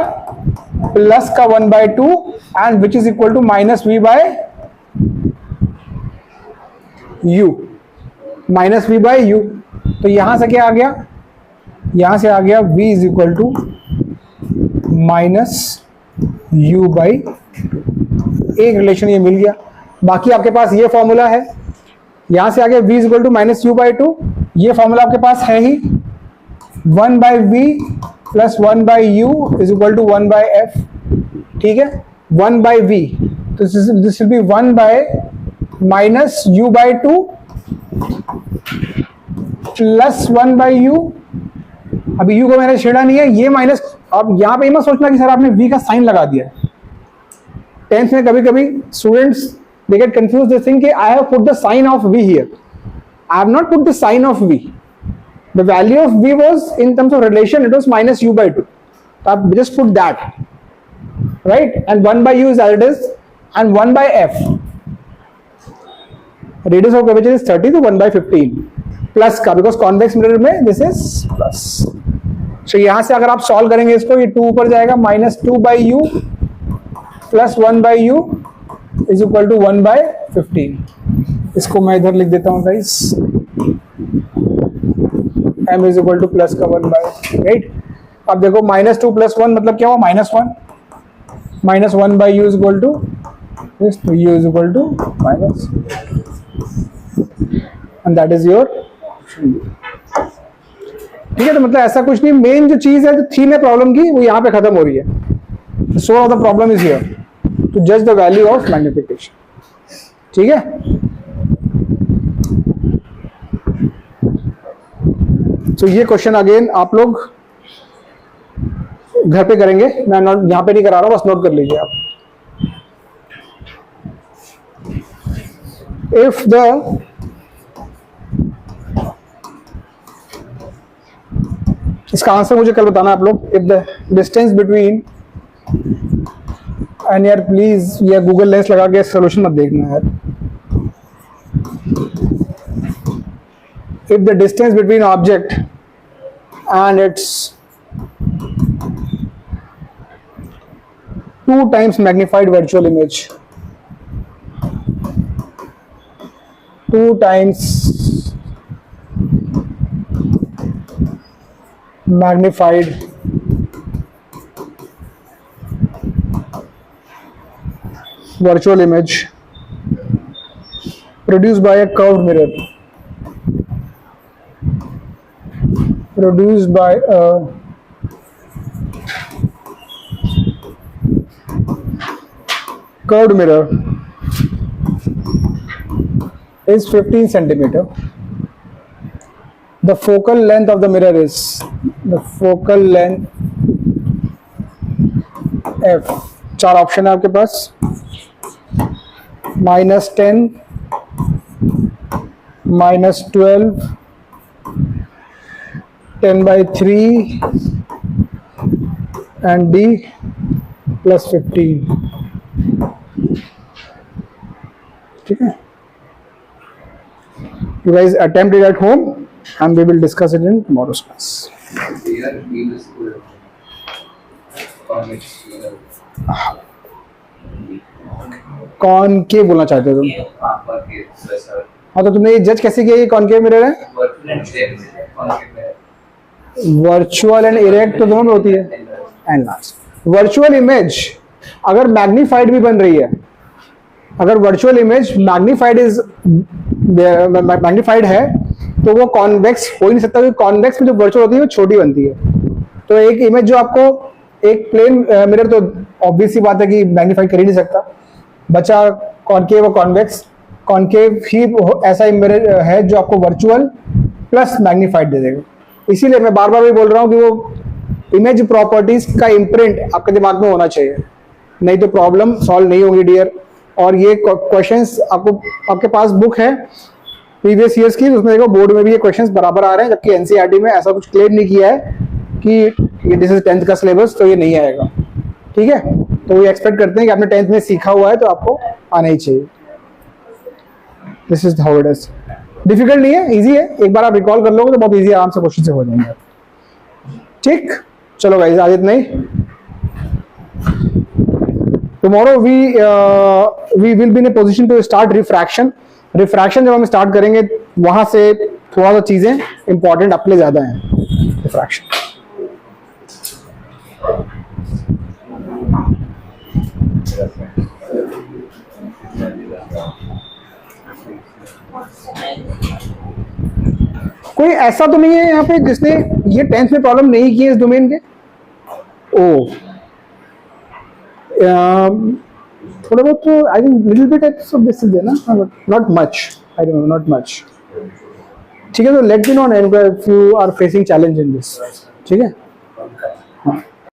प्लस का 1/2 and which is equal to -v/u, -v/u। तो यहां से क्या आ गया? यहां से आ गया v is equal to -u/2। एक रिलेशन ये मिल गया। बाकी आपके पास ये फॉर्मूला है, यहां से आ गया v is equal to -u/2। ये फॉर्मूला आपके पास है ही, 1/v + 1/u is equal to 1/f। ठीक है, 1/v, तो this will B 1/-u/2 + 1/u। अभी u को मैंने छेड़ा नहीं है, ये माइनस। अब यहां पे मत सोचना कि सर आपने v का साइन लगा दिया। 10th में कभी कभी students they get confused, they think I have put the sign of v here. I have not put the sign of v. The value of v was in terms of relation, it was -u/2. So just put that, right? And 1/u is as it is, and 1/f. Radius of curvature is 30, so 1/15 plus का, because convex mirror में this is plus. So यहाँ से अगर आप solve करेंगे इसको, ये 2 ऊपर जाएगा, -2/u plus 1/u is equal to 1/15। इसको मैं इधर लिख देता हूँ guys, m is equal to plus का 1/, राइट? अब देखो -2 + 1 मतलब क्या हुआ? -1, -1/u is equal to this, तो u is equal to minus, and that is your option। ठीक है, तो मतलब ऐसा कुछ नहीं, मेन जो चीज है जो थीम है प्रॉब्लम की वो यहाँ पे खत्म हो रही है। Source of the problem is here to judge the value of magnification। ठीक है, तो ये क्वेश्चन अगेन आप लोग घर पे करेंगे, मैं नोट यहां पे नहीं करा रहा हूं, बस नोट कर लीजिए आप। इफ द इसका आंसर मुझे कल बताना आप लोग। If the distance between, and यार प्लीज ये गूगल लेंस लगा के सोल्यूशन मत देखना यार। If the distance between object and it's 2 times magnified virtual image, 2 times magnified virtual image produced by a curved mirror, produced by a curved mirror is 15 centimeter. The focal length of the mirror is, the focal length f, 4 option है आपके पास, -10, -12, 10/3 and d +15। ठीक है, You guys attempt it at home and we will discuss it in tomorrow's class. Concave बोलना चाहते हो तुम? हाँ, तो तुमने ये जज कैसे किया ये कॉनकेव मिरर है? वर्चुअल एंड इरेक्ट तो दोनों में होती है, एंड लास्ट वर्चुअल इमेज अगर मैग्नीफाइड भी बन रही है, अगर वर्चुअल इमेज मैग्नीफाइड है तो वो कॉन्वेक्स हो ही नहीं सकता, क्योंकि कॉन्वेक्स में जो वर्चुअल होती है वो छोटी बनती है। तो एक इमेज जो आपको एक प्लेन मिरर तो ऑब्वियस सी बात है कि मैग्नीफाई कर ही नहीं सकता, बचा कॉनकेव और कॉन्वेक्स। कॉनकेव ही ऐसा मिरर है जो आपको वर्चुअल प्लस मैग्नीफाइड दे देगा। इसीलिए मैं बार बार भी बोल रहा हूँ कि वो इमेज प्रॉपर्टीज का इम्प्रिंट आपके दिमाग में होना चाहिए, नहीं तो प्रॉब्लम सॉल्व नहीं होगी डियर। और ये क्वेश्चंस आपके पास बुक है प्रीवियस ईयर्स की, उसमें देखो बोर्ड में भी ये क्वेश्चंस बराबर आ रहे हैं, जबकि एनसीईआरटी में ऐसा कुछ क्लेम नहीं किया है कि ये दिस इज 10th का सिलेबस तो ये नहीं आएगा। ठीक है, तो ये एक्सपेक्ट करते हैं कि आपने 10th में सीखा हुआ है तो आपको आना ही चाहिए। This is how it is. Difficult नहीं है, इजी है, एक बार आप रिकॉल कर लोगे तो बहुत इजी आराम से क्वेश्चन से हो जाएंगे। ठीक, चलो गाइस, आज इतना ही। Tomorrow we will be in a position to start refraction. Refraction जब हम स्टार्ट करेंगे वहां से थोड़ा सा चीजें इंपॉर्टेंट अपने ज्यादा हैं। रिफ्रैक्शन कोई ऐसा तो नहीं है यहाँ पे जिसने ये 10th में प्रॉब्लम नहीं की है इस डोमेन के? थोड़ा बहुत तो I think little bit of this is there ना, not much, I don't know, not much. ठीक है, तो let me know if you are facing challenge in this. ठीक है।